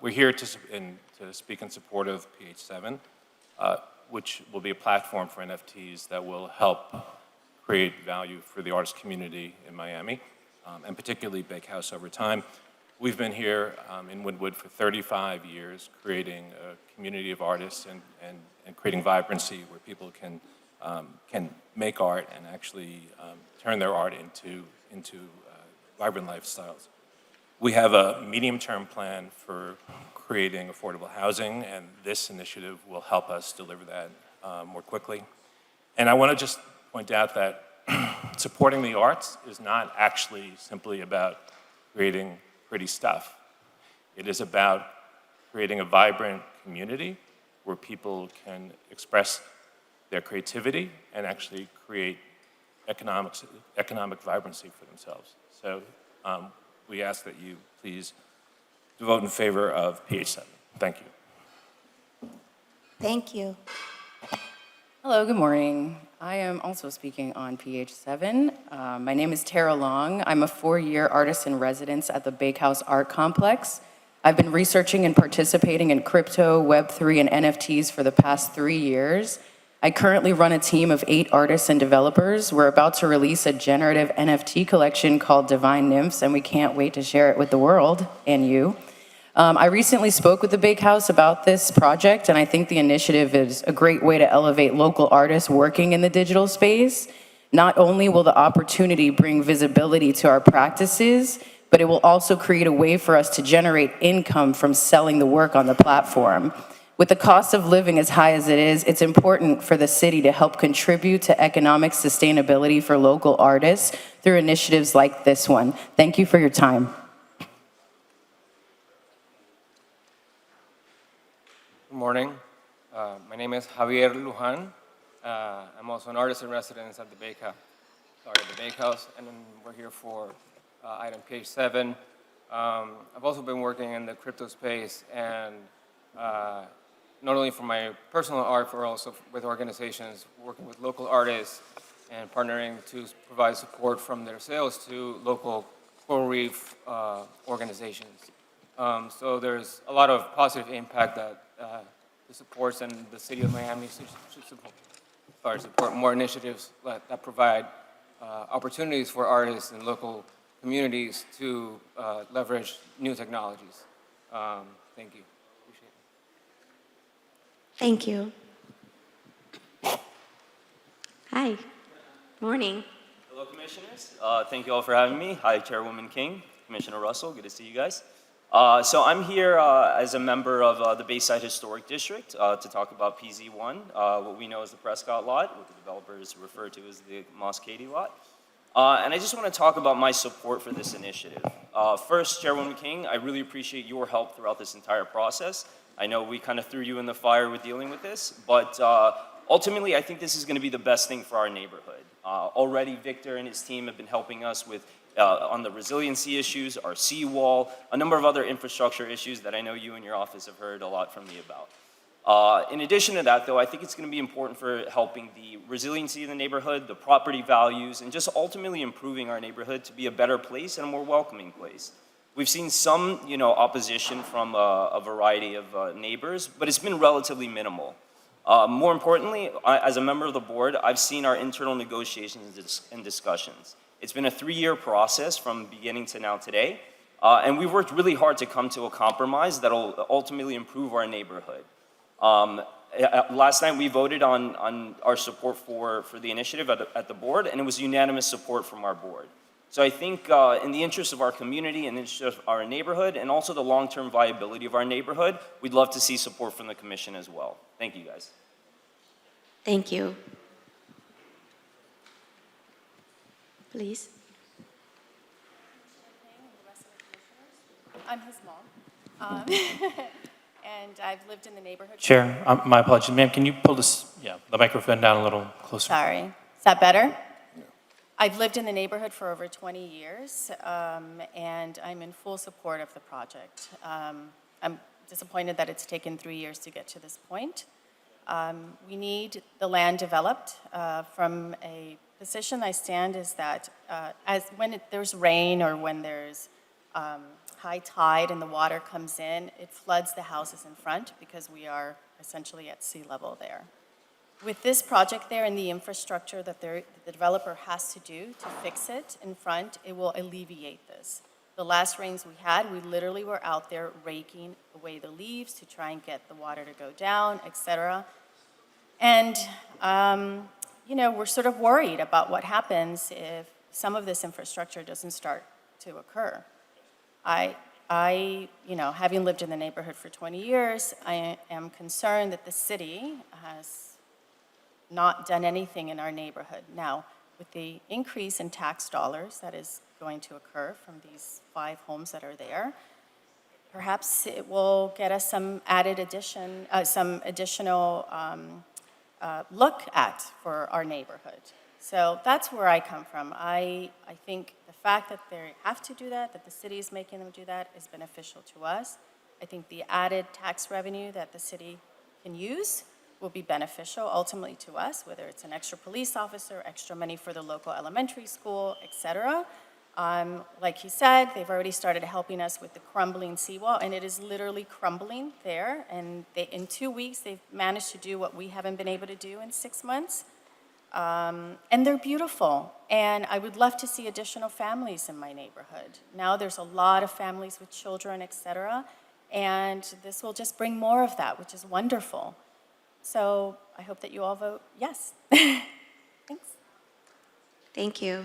We're here to speak in support of PH7, which will be a platform for NFTs that will help create value for the artist community in Miami, and particularly Bakehouse over time. We've been here in Wynwood for 35 years, creating a community of artists and creating vibrancy where people can make art and actually turn their art into vibrant lifestyles. We have a medium-term plan for creating affordable housing, and this initiative will help us deliver that more quickly. And I want to just point out that supporting the arts is not actually simply about creating pretty stuff. It is about creating a vibrant community where people can express their creativity and actually create economic vibrancy for themselves. So we ask that you please vote in favor of PH7. Thank you. Thank you. Hello, good morning. I am also speaking on PH7. My name is Tara Long. I'm a 4-year artist in residence at the Bakehouse Art Complex. I've been researching and participating in crypto, Web3, and NFTs for the past 3 years. I currently run a team of 8 artists and developers. We're about to release a generative NFT collection called Divine Nymphs, and we can't wait to share it with the world and you. I recently spoke with the Bakehouse about this project, and I think the initiative is a great way to elevate local artists working in the digital space. Not only will the opportunity bring visibility to our practices, but it will also create a way for us to generate income from selling the work on the platform. With the cost of living as high as it is, it's important for the city to help contribute to economic sustainability for local artists through initiatives like this one. Thank you for your time. Good morning. My name is Javier Lujan. I'm also an artist in residence at the Bakehouse, and we're here for item page 7. I've also been working in the crypto space, and not only for my personal art, but also with organizations, working with local artists and partnering to provide support from their sales to local coral reef organizations. So there's a lot of positive impact that the supports, and the city of Miami should support more initiatives that provide opportunities for artists and local communities to leverage new technologies. Thank you. Appreciate it. Thank you. Hi. Morning. Hello, Commissioners. Thank you all for having me. Hi, Chairwoman King, Commissioner Russell. Good to see you guys. So I'm here as a member of the Bayside Historic District to talk about PZ1, what we know as the Prescott lot, what the developers refer to as the Moss Cady lot. And I just want to talk about my support for this initiative. First, Chairwoman King, I really appreciate your help throughout this entire process. I know we kind of threw you in the fire with dealing with this, but ultimately I think this is going to be the best thing for our neighborhood. Already Victor and his team have been helping us with on the resiliency issues, our seawall, a number of other infrastructure issues that I know you and your office have heard a lot from me about. In addition to that, though, I think it's going to be important for helping the resiliency of the neighborhood, the property values, and just ultimately improving our neighborhood to be a better place and a more welcoming place. We've seen some, opposition from a variety of neighbors, but it's been relatively minimal. More importantly, as a member of the board, I've seen our internal negotiations and discussions. It's been a 3-year process from beginning to now today, and we've worked really hard to come to a compromise that'll ultimately improve our neighborhood. Last night we voted on our support for the initiative at the board, and it was unanimous support from our board. So I think in the interest of our community and the interest of our neighborhood, and also the long-term viability of our neighborhood, we'd love to see support from the commission as well. Thank you, guys. Thank you. Please. I'm his mom, and I've lived in the neighborhood. Chair, my apologies. Ma'am, can you pull the microphone down a little closer? Sorry. Is that better? I've lived in the neighborhood for over 20 years, and I'm in full support of the project. I'm disappointed that it's taken 3 years to get to this point. We need the land developed. From a position I stand is that when there's rain or when there's high tide and the water comes in, it floods the houses in front because we are essentially at sea level there. With this project there and the infrastructure that the developer has to do to fix it in front, it will alleviate this. The last rains we had, we literally were out there raking away the leaves to try and get the water to go down, etc. And, we're sort of worried about what happens if some of this infrastructure doesn't start to occur. Having lived in the neighborhood for 20 years, I am concerned that the city has not done anything in our neighborhood. Now, with the increase in tax dollars that is going to occur from these 5 homes that are there, perhaps it will get us some additional look at for our neighborhood. So that's where I come from. I think the fact that they have to do that the city is making them do that, is beneficial to us. I think the added tax revenue that the city can use will be beneficial ultimately to us, whether it's an extra police officer, extra money for the local elementary school, etc. Like he said, they've already started helping us with the crumbling seawall, and it is literally crumbling there. And in 2 weeks, they've managed to do what we haven't been able to do in 6 months. And they're beautiful. And I would love to see additional families in my neighborhood. Now there's a lot of families with children, et cetera. And this will just bring more of that, which is wonderful. So I hope that you all vote yes. Thanks. Thank you.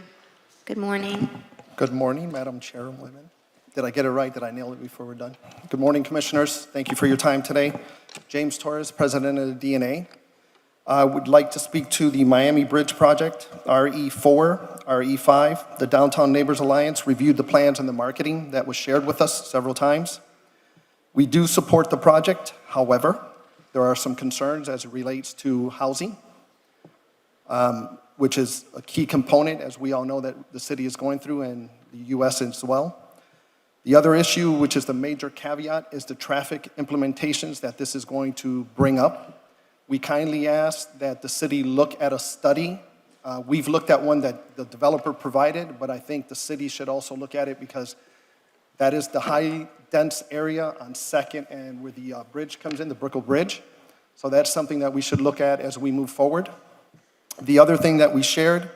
Good morning. Good morning, Madam Chairwoman. Did I get it right? Did I nail it before we're done? Good morning, Commissioners. Thank you for your time today. James Torres, President of the DNA. I would like to speak to the Miami Bridge Project, RE4, RE5. The Downtown Neighbors Alliance reviewed the plans and the marketing that was shared with us several times. We do support the project. However, there are some concerns as it relates to housing, which is a key component, as we all know, that the city is going through and the U.S. as well. The other issue, which is the major caveat, is the traffic implementations that this is going to bring up. We kindly ask that the city look at a study. We've looked at one that the developer provided, but I think the city should also look at it because that is the high dense area on 2nd and where the bridge comes in, the Brickell Bridge. So that's something that we should look at as we move forward. The other thing that we shared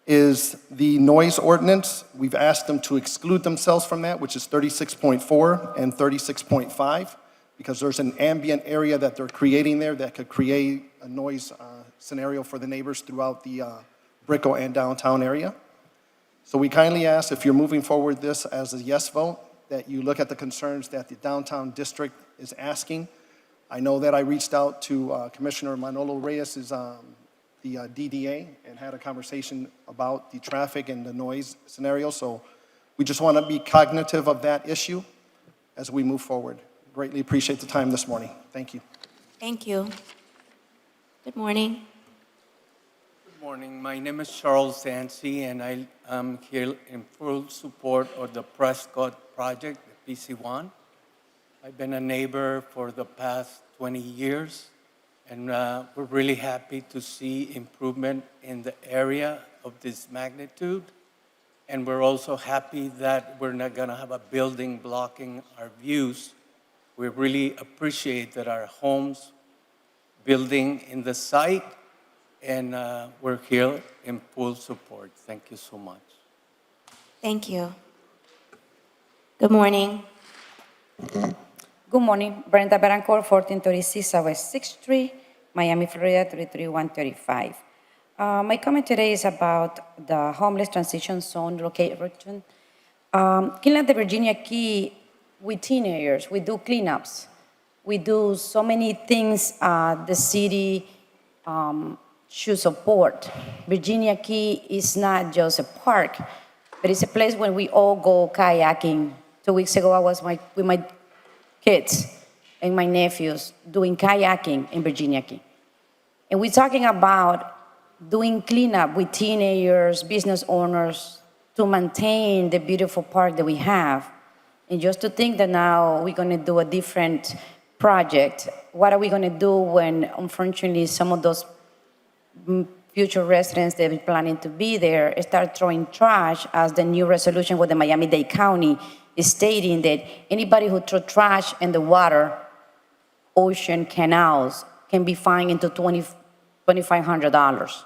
is the noise ordinance. We've asked them to exclude themselves from that, which is 36.4 and 36.5, because there's an ambient area that they're creating there that could create a noise scenario for the neighbors throughout the Brickell and downtown area. So we kindly ask, if you're moving forward this as a yes vote, that you look at the concerns that the downtown district is asking. I know that I reached out to Commissioner Manolo Reyes, the DDA, and had a conversation about the traffic and the noise scenario. So we just want to be cognitive of that issue as we move forward. Greatly appreciate the time this morning. Thank you. Thank you. Good morning. Good morning. My name is Charles Dancy, and I am here in full support of the Prescott project, the PC1. I've been a neighbor for the past 20 years, and we're really happy to see improvement in the area of this magnitude. And we're also happy that we're not going to have a building blocking our views. We really appreciate that our homes building in the site, and we're here in full support. Thank you so much. Thank you. Good morning. Good morning. Brenda Berancourt, 1436 Southwest 6th Street, Miami, Florida, 33135. My comment today is about the homeless transition zone location. Kinland, the Virginia Key, with teenagers, we do cleanups. We do so many things the city should support. Virginia Key is not just a park, but it's a place where we all go kayaking. 2 weeks ago, I was with my kids and my nephews doing kayaking in Virginia Key. And we're talking about doing cleanup with teenagers, business owners, to maintain the beautiful park that we have. And just to think that now we're going to do a different project. What are we going to do when, unfortunately, some of those future residents that are planning to be there start throwing trash, as the new resolution with the Miami-Dade County is stating that anybody who throws trash in the water, ocean, canals, can be fined into $2,500.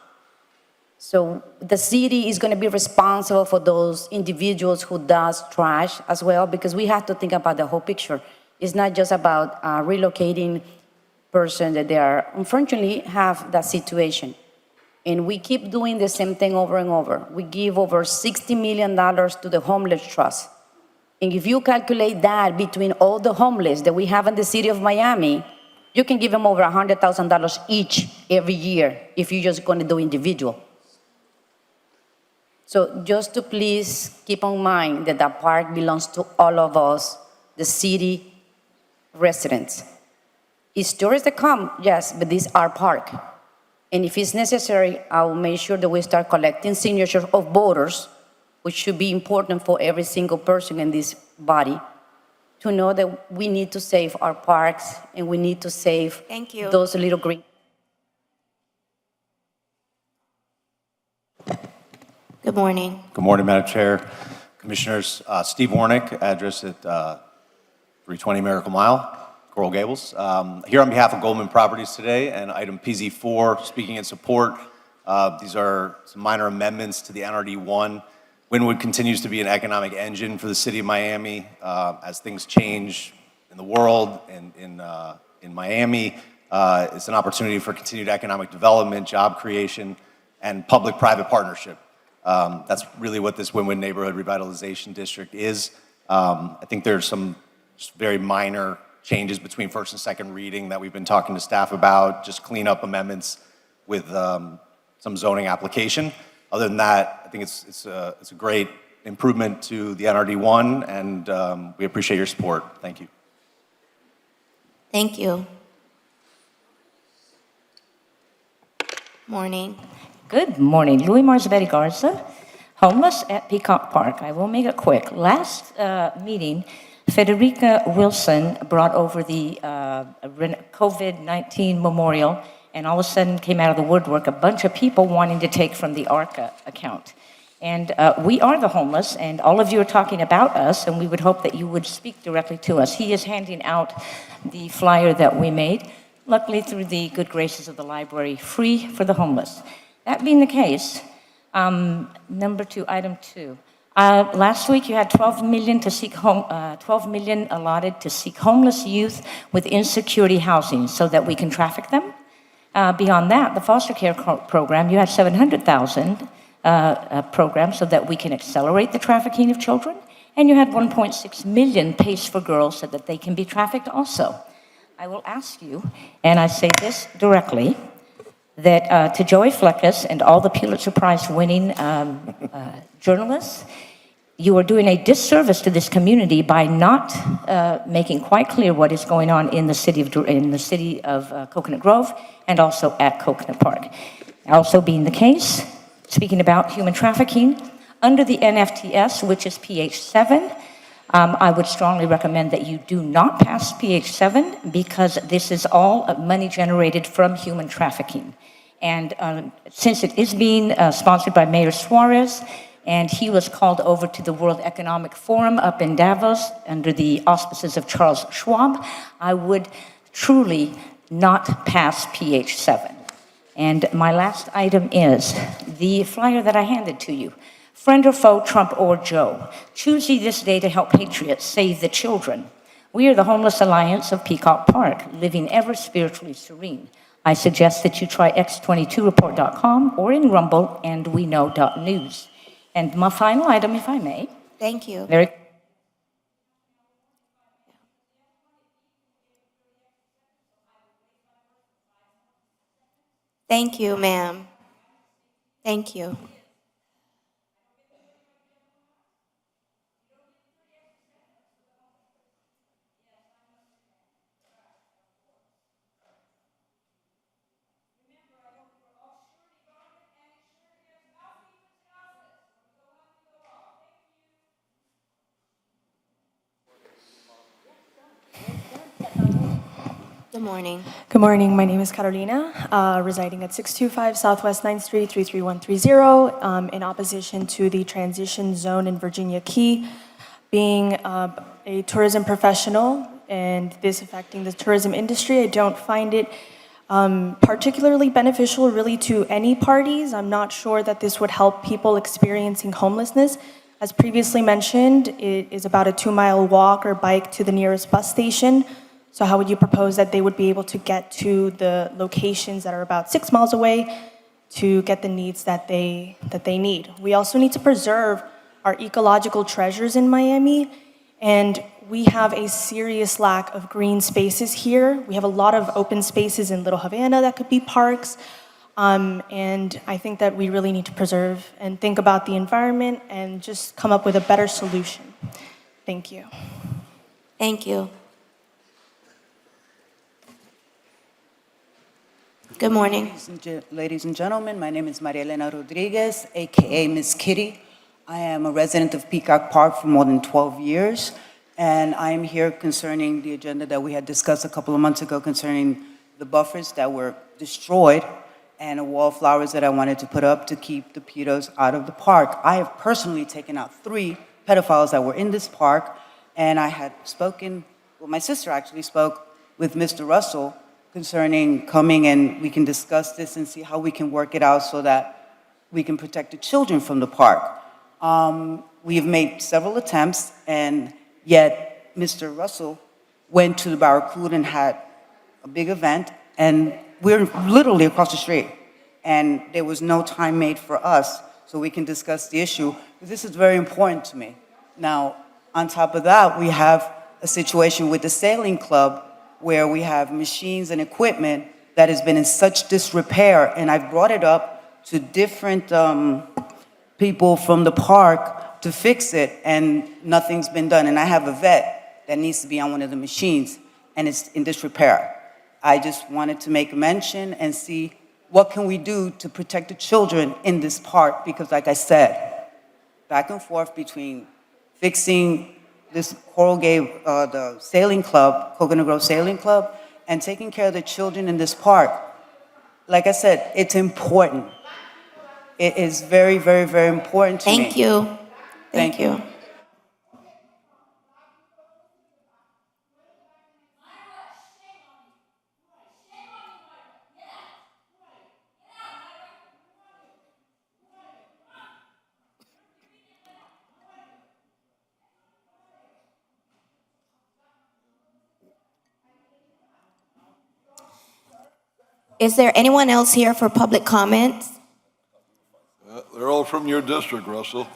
So the city is going to be responsible for those individuals who does trash as well, because we have to think about the whole picture. It's not just about relocating persons that they are, unfortunately, have that situation. And we keep doing the same thing over and over. We give over $60 million to the Homeless Trust. And if you calculate that between all the homeless that we have in the city of Miami, you can give them over $100,000 each every year if you're just going to do individual. So just to please keep in mind that that park belongs to all of us, the city residents. It's tourists that come, yes, but this is our park. And if it's necessary, I will make sure that we start collecting signatures of voters, which should be important for every single person in this body, to know that we need to save our parks and we need to save those little green. Good morning. Good morning, Madam Chair. Commissioners. Steve Warnick, address at 320 Miracle Mile, Coral Gables. Here on behalf of Goldman Properties today, and item PZ4, speaking in support. These are some minor amendments to the NRD 1. Wynwood continues to be an economic engine for the city of Miami. As things change in the world and in Miami, it's an opportunity for continued economic development, job creation, and public-private partnership. That's really what this Wynwood Neighborhood Revitalization District is. I think there's some just very minor changes between first and second reading that we've been talking to staff about, just clean up amendments with some zoning application. Other than that, I think it's a great improvement to the NRD 1, and we appreciate your support. Thank you. Thank you. Morning. Good morning. Louis Marzabeti Garza, homeless at Peacock Park. I will make it quick. Last meeting, Federica Wilson brought over the COVID-19 memorial, and all of a sudden came out of the woodwork a bunch of people wanting to take from the ARCA account. And we are the homeless, and all of you are talking about us, and we would hope that you would speak directly to us. He is handing out the flyer that we made, luckily through the good graces of the library, free for the homeless. That being the case, number two, item 2. Last week you had 12 million allotted to seek homeless youth with insecurity housing so that we can traffic them. Beyond that, the foster care program, you had 700,000 program so that we can accelerate the trafficking of children. And you had 1.6 million PACE for girls so that they can be trafficked also. I will ask you, and I say this directly, that to Joey Fleckus and all the Pulitzer Prize winning journalists, you are doing a disservice to this community by not making quite clear what is going on in the city of Coconut Grove and also at Coconut Park. Also being the case, speaking about human trafficking, under the NFTS, which is PH7, I would strongly recommend that you do not pass PH7 because this is all money generated from human trafficking. And since it is being sponsored by Mayor Suarez, and he was called over to the World Economic Forum up in Davos under the auspices of Charles Schwab, I would truly not pass PH7. And my last item is the flyer that I handed to you. Friend or foe, Trump or Joe, choose ye this day to help patriots save the children. We are the Homeless Alliance of Peacock Park, living ever spiritually serene. I suggest that you try x22report.com or in Rumble and weknow.news. And my final item, if I may. Thank you. Very Thank you, ma'am. Thank you. Good morning. Good morning. My name is Carolina, residing at 625 Southwest 9th Street, 33130, in opposition to the transition zone in Virginia Key. Being a tourism professional and this affecting the tourism industry, I don't find it particularly beneficial really to any parties. I'm not sure that this would help people experiencing homelessness. As previously mentioned, it is about a 2-mile walk or bike to the nearest bus station. So how would you propose that they would be able to get to the locations that are about 6 miles away to get the needs that they need? We also need to preserve our ecological treasures in Miami, and we have a serious lack of green spaces here. We have a lot of open spaces in Little Havana that could be parks, and I think that we really need to preserve and think about the environment and just come up with a better solution. Thank you. Thank you. Good morning. Ladies and gentlemen, my name is Maria Elena Rodriguez, AKA Miss Kitty. I am a resident of Peacock Park for more than 12 years, and I am here concerning the agenda that we had discussed a couple of months ago concerning the buffers that were destroyed and a wall of flowers that I wanted to put up to keep the pedos out of the park. I have personally taken out 3 pedophiles that were in this park. And I had spoken, well, my sister actually spoke with Mr. Russell concerning coming and we can discuss this and see how we can work it out so that we can protect the children from the park. We've made several attempts, and yet Mr. Russell went to the Barracuda and had a big event, and we're literally across the street. And there was no time made for us so we can discuss the issue. This is very important to me. Now, on top of that, we have a situation with the sailing club where we have machines and equipment that has been in such disrepair, and I've brought it up to different people from the park to fix it, and nothing's been done. And I have a vet that needs to be on one of the machines, and it's in disrepair. I just wanted to make a mention and see what can we do to protect the children in this park, because like I said, back and forth between fixing this the sailing club, Coconut Grove Sailing Club, and taking care of the children in this park. Like I said, it's important. It is very, very, very important to me. Thank you. Thank you. Is there anyone else here for public comments? They're all from your district, Russell.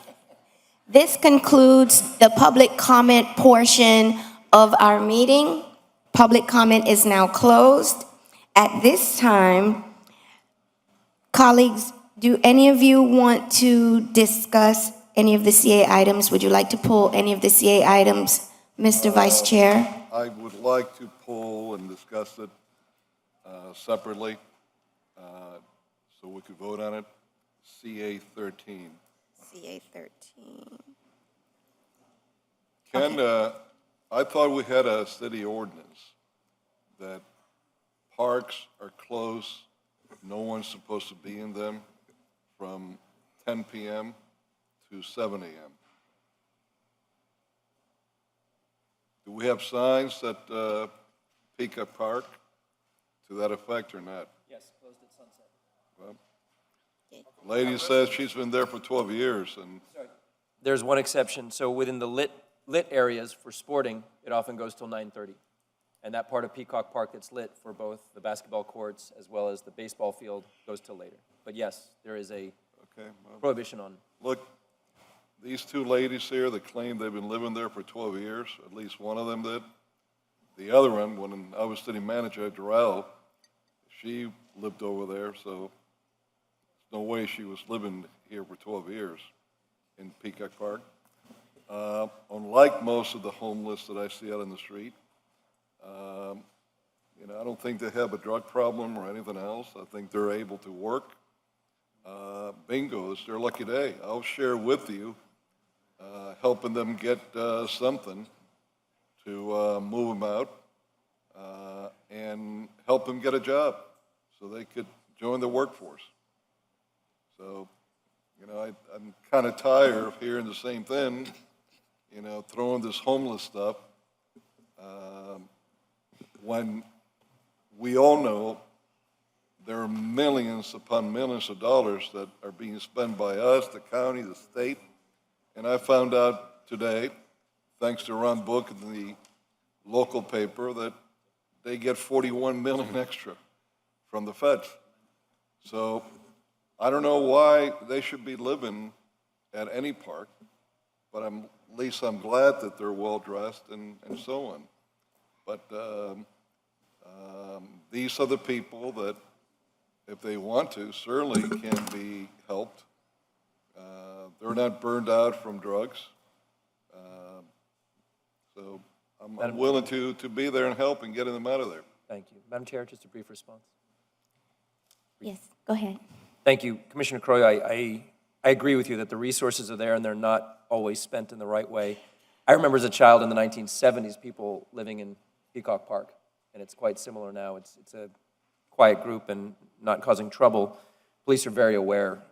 This concludes the public comment portion of our meeting. Public comment is now closed. At this time, colleagues, do any of you want to discuss any of the CA items? Would you like to pull any of the CA items, Mr. Vice Chair? I would like to pull and discuss it separately, so we could vote on it. CA 13. CA 13. Ken, I thought we had a city ordinance that parks are closed, no one's supposed to be in them from 10 p.m. to 7 a.m. Do we have signs at Peacock Park to that effect or not? Yes, closed at sunset. Well, lady says she's been there for 12 years, and There's one exception. So within the lit areas for sporting, it often goes till 9:30. And that part of Peacock Park that's lit for both the basketball courts as well as the baseball field goes till later. But yes, there is a prohibition on. look, these two ladies here that claim they've been living there for 12 years, at least one of them did. The other one, when I was city manager at Doral, she lived over there, so there's no way she was living here for 12 years in Peacock Park. Unlike most of the homeless that I see out on the street, I don't think they have a drug problem or anything else. I think they're able to work. Bingo, it's their lucky day. I'll share with you, helping them get something to move them out and help them get a job so they could join the workforce. So, I'm kind of tired of hearing the same thing, throwing this homeless stuff when we all know there are millions upon millions of dollars that are being spent by us, the county, the state. And I found out today, thanks to Ron Book and the local paper, that they get 41 million extra from the feds. So I don't know why they should be living at any park, but at least I'm glad that they're well-dressed and so on. But these are the people that, if they want to, certainly can be helped. They're not burned out from drugs. So I'm willing to be there and help and getting them out of there. Thank you. Madam Chair, just a brief response. Yes, go ahead. Thank you. Commissioner Croy, I agree with you that the resources are there and they're not always spent in the right way. I remember as a child in the 1970s, people living in Peacock Park, and it's quite similar now. It's a quiet group and not causing trouble. Police are very aware.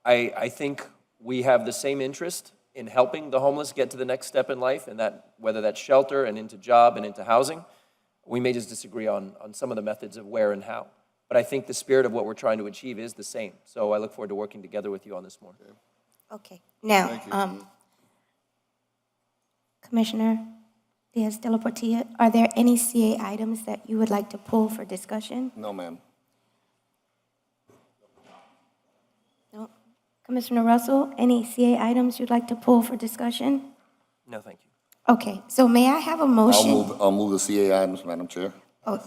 I think we have the same interest in helping the homeless get to the next step in life, and that whether that's shelter and into job and into housing. We may just disagree on some of the methods of where and how. But I think the spirit of what we're trying to achieve is the same. So I look forward to working together with you on this more. Okay, now, Thank you. Commissioner Diaz de la Portilla, are there any CA items that you would like to pull for discussion? No, ma'am. No. Commissioner Russell, any CA items you'd like to pull for discussion? No, thank you. Okay, so may I have a motion? I'll move the CA items, Madam Chair. Oh,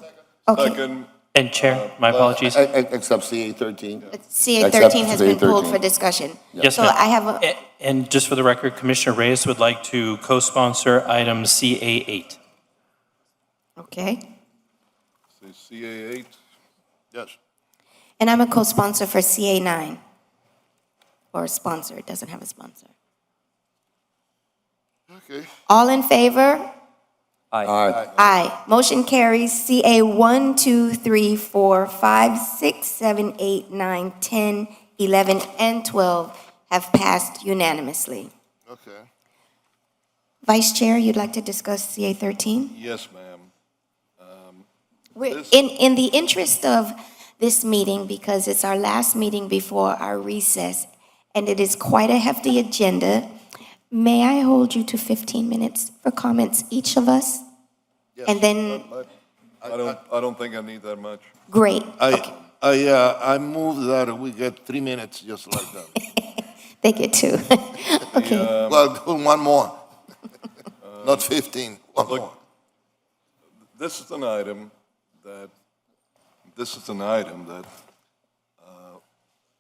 okay, Second. And Chair, my apologies. Except CA 13. CA 13 has been pulled for discussion. Yes, So ma'am. I have a, And just for the record, Commissioner Reyes would like to co-sponsor item CA8. okay, Say CA 8. Yes. and I'm a co-sponsor for CA 9. Or a sponsor, it doesn't have a sponsor. Okay. All in favor? Aye. Aye. Motion carries. CA 1, 2, 3, 4, 5, 6, 7, 8, 9, 10, 11, and 12 have passed unanimously. Okay. Vice Chair, you'd like to discuss CA 13? Yes, ma'am. In the interest of this meeting, because it's our last meeting before our recess, and it is quite a hefty agenda, may I hold you to 15 minutes for comments, each of us? Yes, And then, I don't think I need that much. great. I move that we get 3 minutes just like that. They get two. Okay. Well, one more. Not 15, one more. This is an item that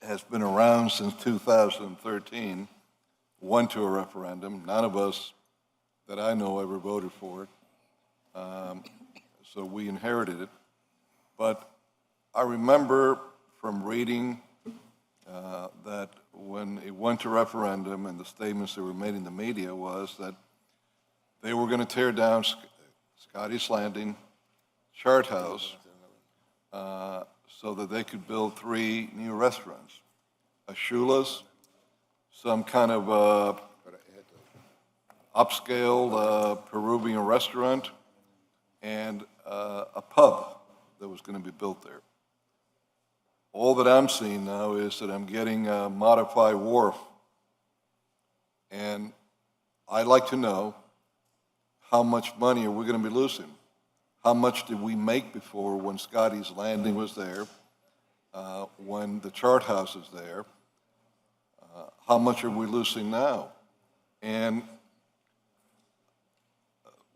has been around since 2013, went to a referendum. None of us that I know ever voted for it. So we inherited it. But I remember from reading that when it went to referendum and the statements that were made in the media was that they were going to tear down Scotty's Landing, Chart House, so that they could build 3 new restaurants. A Shula's, some kind of upscale Peruvian restaurant, and a pub that was going to be built there. All that I'm seeing now is that I'm getting a modified wharf. And I'd like to know how much money are we going to be losing? How much did we make before when Scotty's Landing was there, when the Chart House is there? How much are we losing now? And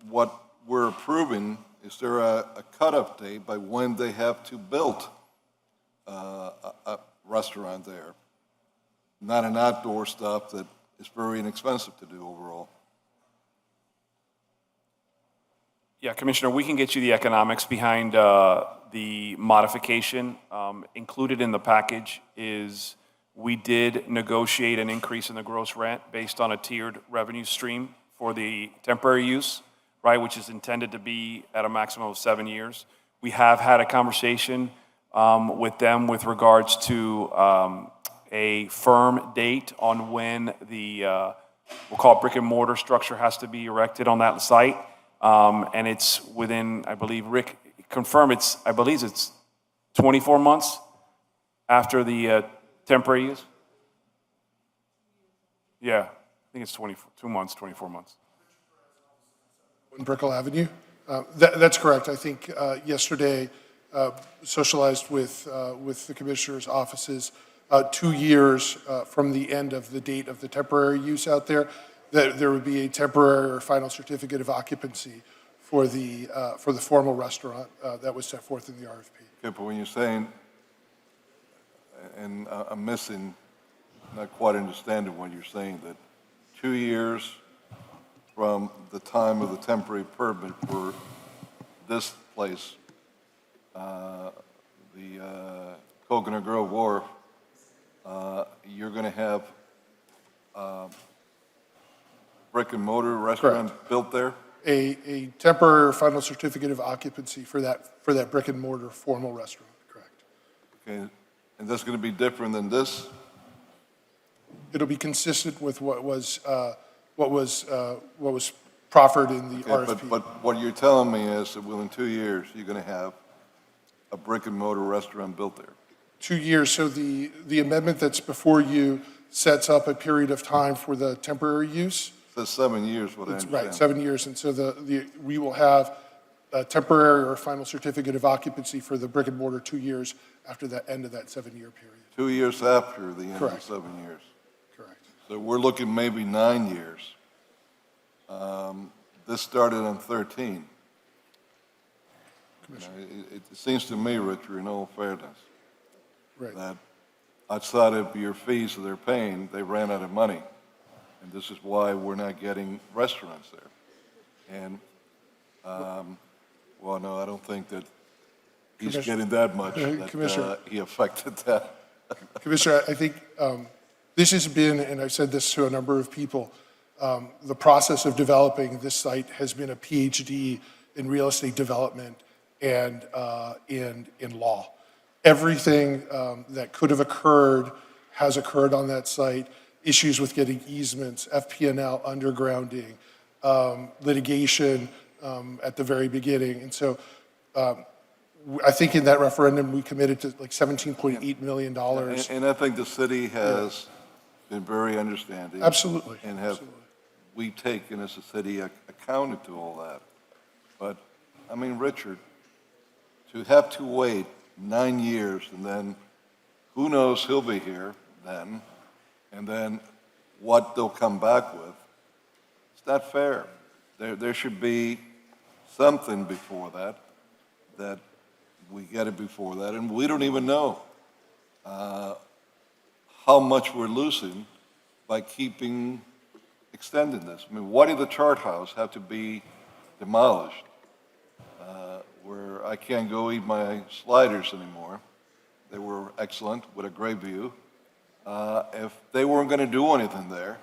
what we're approving, is there a cutoff date by when they have to build a restaurant there? Not an outdoor stuff that is very inexpensive to do overall. Yeah, Commissioner, we can get you the economics behind the modification. Included in the package is we did negotiate an increase in the gross rent based on a tiered revenue stream for the temporary use, right, which is intended to be at a maximum of 7 years. We have had a conversation with them with regards to a firm date on when the, we'll call it brick and mortar structure has to be erected on that site. And it's within, I believe, Rick, confirm I believe it's 24 months after the temporary use? Yeah, I think it's 22 months, 24 months. On Brickell Avenue? That's correct. I think yesterday socialized with the commissioner's offices 2 years from the end of the date of the temporary use out there, that there would be a temporary or final certificate of occupancy for the formal restaurant that was set forth in the RFP. Okay, but when you're saying, and I'm missing, not quite understanding what you're saying, that 2 years from the time of the temporary permit for this place, the Coconut Grove Wharf, you're going to have brick and mortar restaurant built there? A temporary or final certificate of occupancy for that brick and mortar formal restaurant, correct. Okay, and that's going to be different than this? It'll be consistent with what was proffered in the Okay, RFP. but what you're telling me is that within 2 years, you're going to have a brick and mortar restaurant built there. 2 years, so the amendment that's before you sets up a period of time for the temporary use. That's 7 years, what I That's understand. right, 7 years, and so we will have a temporary or final certificate of occupancy for the brick and mortar 2 years after the end of that 7-year period. 2 years after the end of Correct. 7 years. Correct. So we're looking maybe 9 years. This started on 13. You know, it seems to me, Richard, in all fairness, Right. that outside of your fees that they're paying, they ran out of money. And this is why we're not getting restaurants there. And, well, no, I don't think that he's getting that much, that Commissioner. he affected that. Commissioner, I think this has been, and I've said this to a number of people, the process of developing this site has been a PhD in real estate development and in law. Everything that could have occurred has occurred on that site. Issues with getting easements, FP&L, undergrounding, litigation at the very beginning. And so I think in that referendum, we committed to like $17.8 million. And I think the city has been very understanding. Absolutely. And have we taken as a city accounted to all that. But, I mean, Richard, to have to wait 9 years and then who knows he'll be here then, and then what they'll come back with, it's not fair. There should be something before that, that we get it before that, and we don't even know how much we're losing by extending this. I mean, why did the chart house have to be demolished? Where I can't go eat my sliders anymore. They were excellent with a great view. If they weren't going to do anything there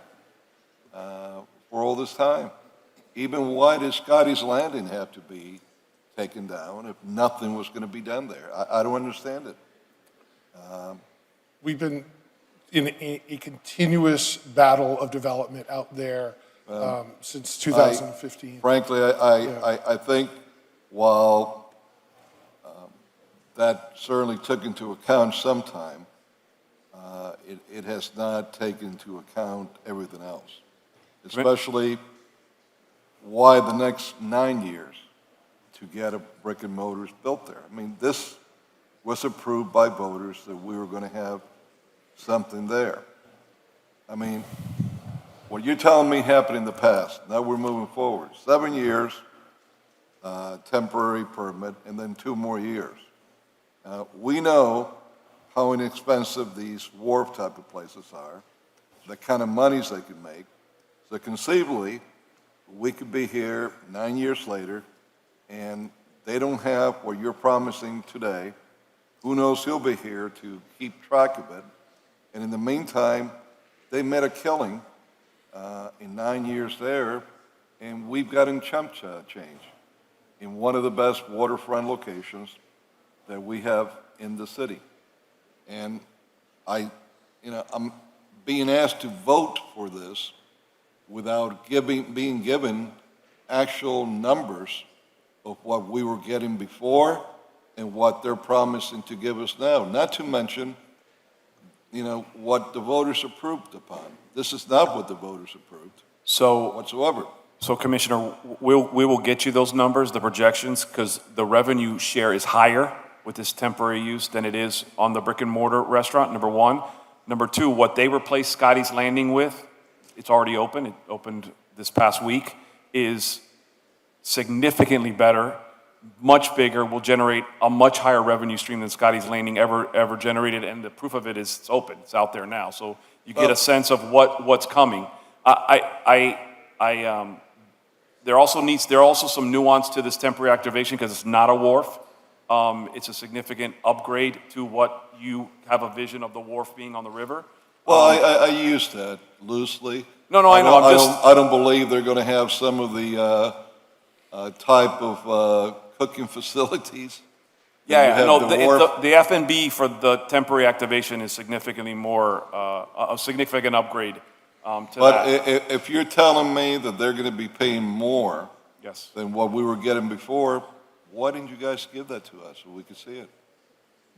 for all this time, even why did Scotty's Landing have to be taken down if nothing was going to be done there? I don't understand it. We've been in a continuous battle of development out there since 2015. Frankly, I think while that certainly took into account some time, it has not taken into account everything else, especially why the next 9 years to get a brick and mortars built there. I mean, this was approved by voters that we were going to have something there. I mean, what you're telling me happened in the past, now we're moving forward. 7 years, temporary permit, and then 2 more years. We know how inexpensive these wharf type of places are, the kind of monies they can make. So conceivably, we could be here 9 years later, and they don't have what you're promising today. Who knows who'll be here to keep track of it. And in the meantime, they made a killing in 9 years there, and we've gotten chump change in one of the best waterfront locations that we have in the city. And I'm being asked to vote for this without being given actual numbers of what we were getting before and what they're promising to give us now. Not to mention, what the voters approved upon. This is not what the voters approved whatsoever. So Commissioner, we will get you those numbers, the projections, because the revenue share is higher with this temporary use than it is on the brick and mortar restaurant, number one. Number two, what they replaced Scotty's Landing with, it's already open, it opened this past week, is significantly better, much bigger, will generate a much higher revenue stream than Scotty's Landing ever generated, and the proof of it is it's open, it's out there now. So you get a sense of what's coming. There are also some nuance to this temporary activation because it's not a wharf. It's a significant upgrade to what you have a vision of the wharf being on the river. Well, I use that loosely. No, I know. I don't believe they're going to have some of the type of cooking facilities You Yeah, have no, the wharf. the F&B for the temporary activation is significantly more, a significant upgrade to But that. if you're telling me that they're going to be paying more Yes. than what we were getting before, why didn't you guys give that to us so we could see it?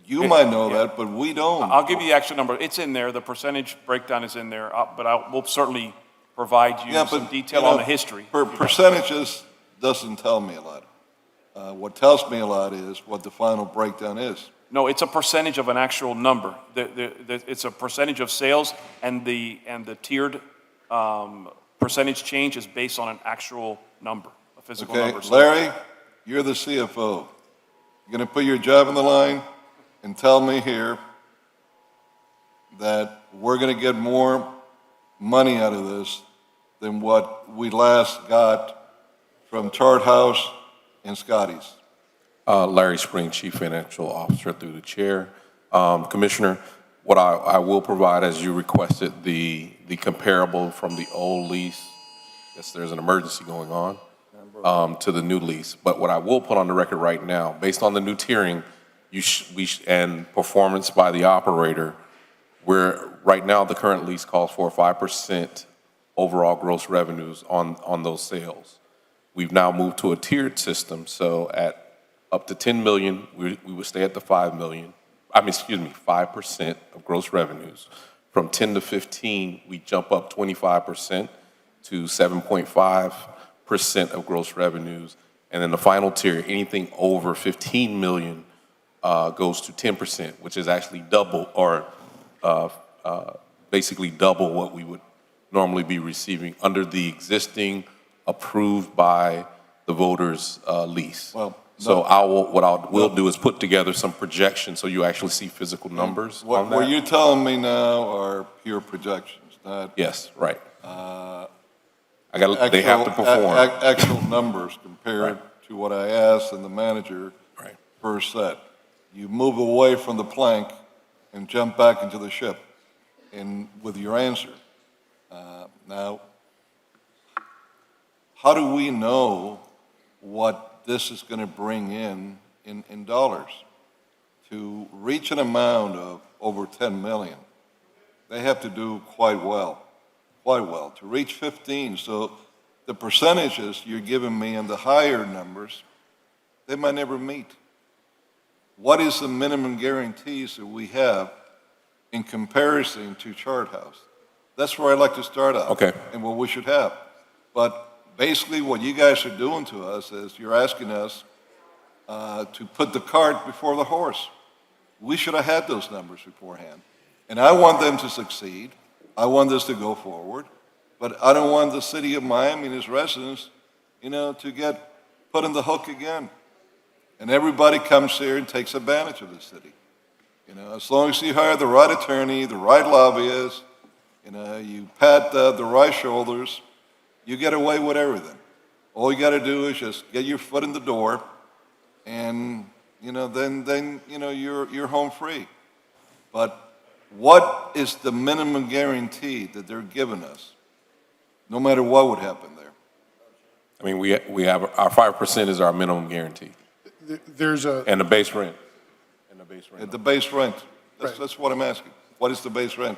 You might know Yeah. that, but we don't. I'll give you the actual number. It's in there. The percentage breakdown is in there, but we'll certainly provide you Yeah, some but, detail you know, on the history. Percentages doesn't tell me a lot. What tells me a lot is what the final breakdown is. No, it's a percentage of an actual number. It's a percentage of sales, and the tiered percentage change is based on an actual number, a physical Okay, number. Larry, you're the CFO. You're going to put your job on the line and tell me here that we're going to get more money out of this than what we last got from Chart House and Scotty's. Larry Spring, Chief Financial Officer through the Chair. Commissioner, what I will provide, as you requested, the comparable from the old lease, yes, there's an emergency going on, to the new lease. But what I will put on the record right now, based on the new tiering and performance by the operator, right now the current lease calls for 5% overall gross revenues on those sales. We've now moved to a tiered system, so at up to 10 million, we would stay at the 5 million. 5% of gross revenues. From 10 to 15, we jump up 25% to 7.5% of gross revenues. And then the final tier, anything over 15 million goes to 10%, which is actually double, or basically double what we would normally be receiving under the existing approved by the voters lease. Well, so what I will do is put together some projections so you actually see physical numbers on that. What you're telling me now are pure projections, not. Yes, right. They have to perform. Actual numbers compared to what I asked and the manager first said. You move away from the plank and jump back into the ship with your answer. Now, how do we know what this is going to bring in dollars? To reach an amount of over 10 million, they have to do quite well. To reach 15, so the percentages you're giving me and the higher numbers, they might never meet. What is the minimum guarantees that we have in comparison to Chart House? That's where I'd like to start out. Okay. And what we should have. But basically, what you guys are doing to us is you're asking us to put the cart before the horse. We should have had those numbers beforehand. And I want them to succeed. I want this to go forward. But I don't want the city of Miami and its residents, to get put in the hook again. And everybody comes here and takes advantage of the city. As long as you hire the right attorney, the right lobbyist, you pat the right shoulders, you get away with everything. All you got to do is just get your foot in the door, and then you're home free. But what is the minimum guarantee that they're giving us, no matter what would happen there? I mean, we have our 5% is our minimum guarantee, There's a, and the base rent. At the base rent, that's what I'm asking. What is the base rent?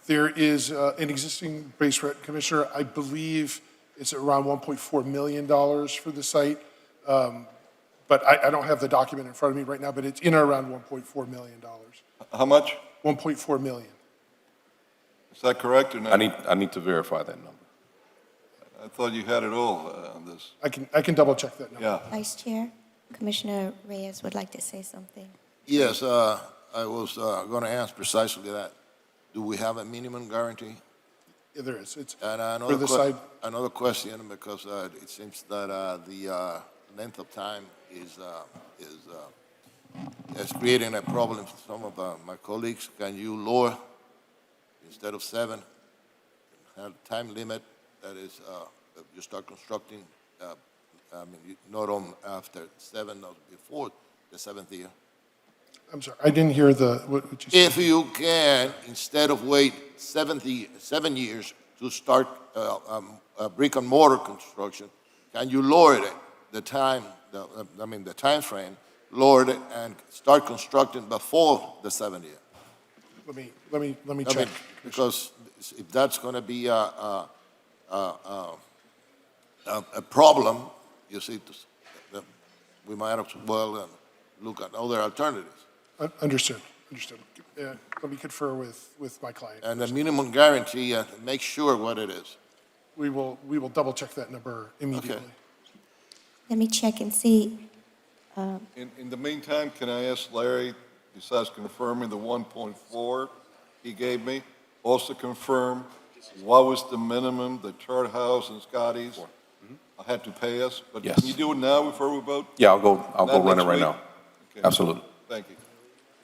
there is an existing base rent, Commissioner. I believe it's around $1.4 million for the site. But I don't have the document in front of me right now, but it's in or around $1.4 million. How much? 1.4 million. Is that correct or not? I need to verify that number. I thought you had it all on this. I can double check that number. Yeah. Vice Chair, Commissioner Reyes would like to say something. Yes, I was going to ask precisely that. Do we have a minimum guarantee? Yeah, there is. It's And for the side. another question, because it seems that the length of time is creating a problem for some of my colleagues. Can you lower, instead of 7, have a time limit that is, if you start constructing, not on after 7, not before the 7th year? I'm sorry, I didn't hear what you said. If you can, instead of wait 7 years to start brick and mortar construction, can you lower it, the time frame lower it and start constructing before the 70th. Let me I check. mean, because if that's going to be a problem, you see, we might as well look at other alternatives. Understood. Let me confer with my client. And the minimum guarantee, make sure what it is. We will double check that number immediately. Let me check and see. In the meantime, can I ask Larry, besides confirming the 1.4 he gave me, also confirm what was the minimum that Chart House and Scotty's had to pay us? But Yes. can you do it now before we vote? Yeah, I'll go Not run it next right week? now. Okay. Absolutely. Thank you.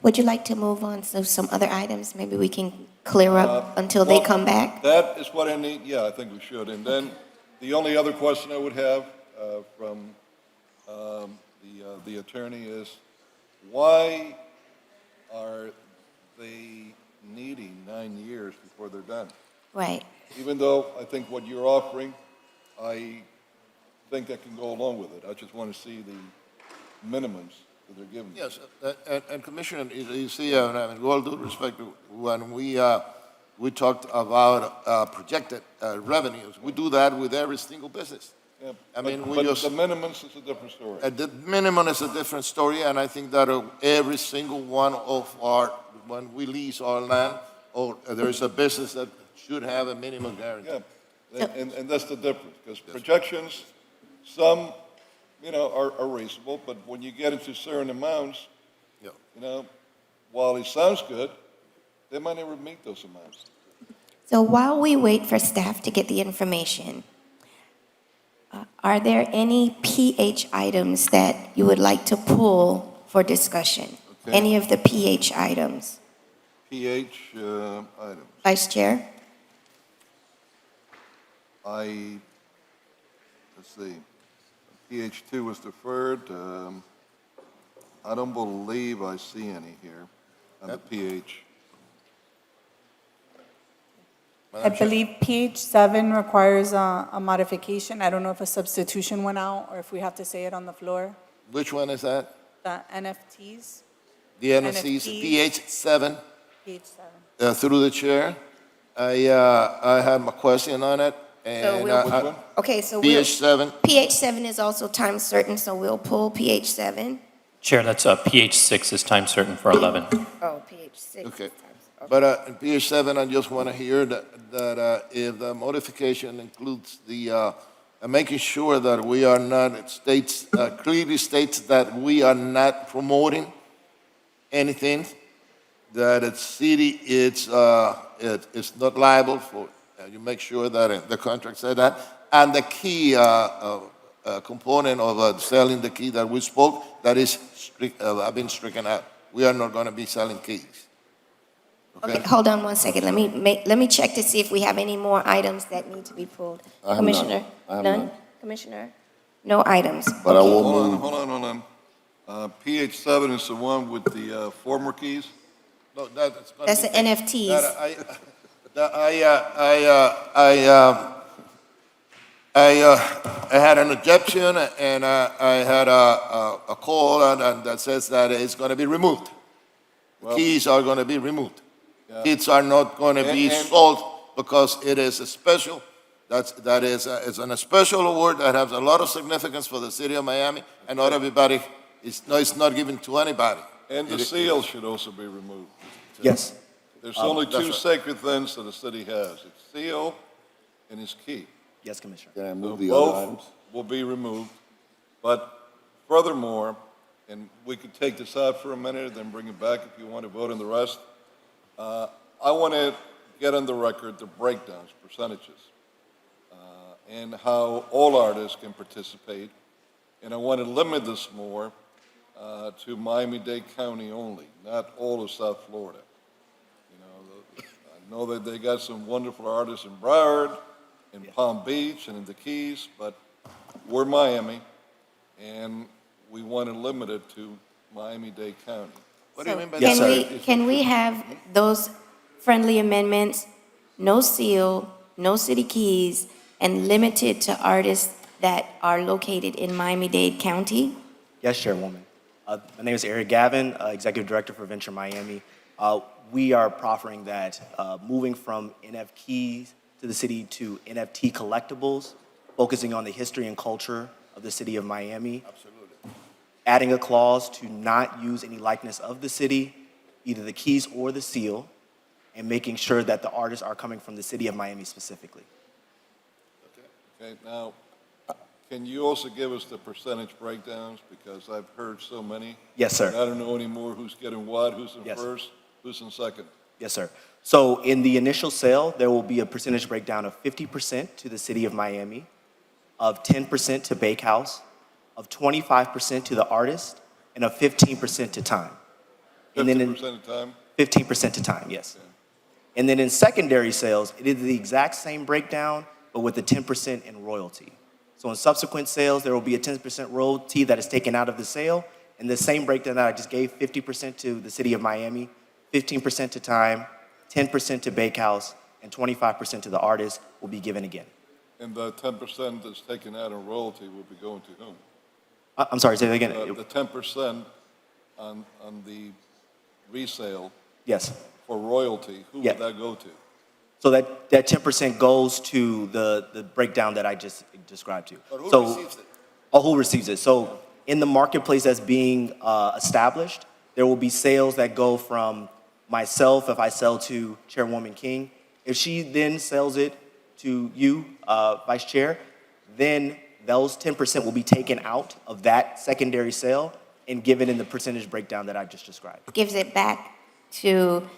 Would you like to move on to some other items? Maybe we can clear up until they Well, come back? That is what I need, yeah, I think we should. And then the only other question I would have from the attorney is, why are they needing 9 years before they're done? Right. Even though I think what you're offering, I think I can go along with it. I just want to see the minimums that they're giving. Yes, and Commissioner, you see, and with all due respect, when we talked about projected revenues, we do that with every single business. Yeah, I mean, but we just. the minimums is a different story. The minimum is a different story, and I think that every single one of when we lease our land, or there is a business that should have a minimum guarantee. Yeah, and that's the difference, because projections, some, are reasonable, but when you get into certain amounts, while it sounds good, they might never meet those amounts. So while we wait for staff to get the information, are there any PH items that you would like to pull for discussion? Okay. Any of the PH items? PH items. Vice Chair? Let's see, PH2 was deferred. I don't believe I see any here on the PH. I believe page 7 requires a modification. I don't know if a substitution went out or if we have to say it on the floor. Which one is that? The NFTs, The NFC's PH7, page 7. through the chair. I had my question on it, and we'll- Okay, so we'll, PH7, PH7 is also time certain, so we'll pull PH7. Chair, that's PH6 is time certain for 11. Oh, PH6. okay. But in PH7, I just want to hear that if the modification includes the, making sure that we are not, it states, clearly states that we are not promoting anything, that it's city, it's not liable for, you make sure that the contract said that. And the key component of selling the key that we spoke, that is have been stricken out. We are not going to be selling keys. Okay, hold on one second. Let me check to see if we have any more items that need to be pulled. I have Commissioner? none. I have None? none. Commissioner? No items. But I Okay. will Hold on. PH7 is the one with the former keys? No, that's gonna That's be- the NFTs. I had an objection, and I had a call and that says that it's going to be removed. The keys are going to be removed. Keys are not going to be And- sold because it is a special, that is, it's a special award that has a lot of significance for the city of Miami, and not everybody, it's not given to anybody. And the It- seal should also be removed. Yes. There's only That's two right. sacred things that the city has. Its seal and its key. Yes, Commissioner. So move the other both items? will be removed. But furthermore, and we could take this out for a minute, then bring it back if you want to vote on the rest. I want to get on the record the breakdowns, percentages, and how all artists can participate. And I want to limit this more to Miami-Dade County only, not all of South Florida. I know that they got some wonderful artists in Broward, in Palm Beach, and in the Keys, but we're Miami, and we want to limit it to Miami-Dade County. What do you mean by Can that? can we have those friendly amendments, no seal, no city keys, and limited to artists that are located in Miami-Dade County? Yes, Chairwoman. My name is Eric Gavin, Executive Director for Venture Miami. We are proffering that moving from NF keys to the city to NFT collectibles, focusing on the history and culture of the city of Miami. Absolutely. Adding a clause to not use any likeness of the city, either the keys or the seal, and making sure that the artists are coming from the city of Miami specifically. Okay, now, can you also give us the percentage breakdowns? Because I've heard so many. Yes, sir. And I don't know anymore who's getting what, who's in Yes. first, who's in second. Yes, sir. So in the initial sale, there will be a percentage breakdown of 50% to the city of Miami, of 10% to Bakehouse, of 25% to the artist, and of 15% to Time. And then 50% of time? 15% to Time, yes. And then in secondary sales, it is the exact same breakdown, but with the 10% in royalty. So in subsequent sales, there will be a 10% royalty that is taken out of the sale, and the same breakdown that I just gave, 50% to the city of Miami, 15% to Time, 10% to Bakehouse, and 25% to the artist will be given again. And the 10% that's taken out in royalty will be going to whom? I'm sorry, say that again. The 10% on the resale Yes. for royalty, who Yeah. would that go to? So that 10% goes to the breakdown that I just described to you. But who So- receives it? Oh, who receives it? So in the marketplace that's being established, there will be sales that go from myself if I sell to Chairwoman King. If she then sells it to you, Vice Chair, then those 10% will be taken out of that secondary sale and given in the percentage breakdown that I just described. Gives it back to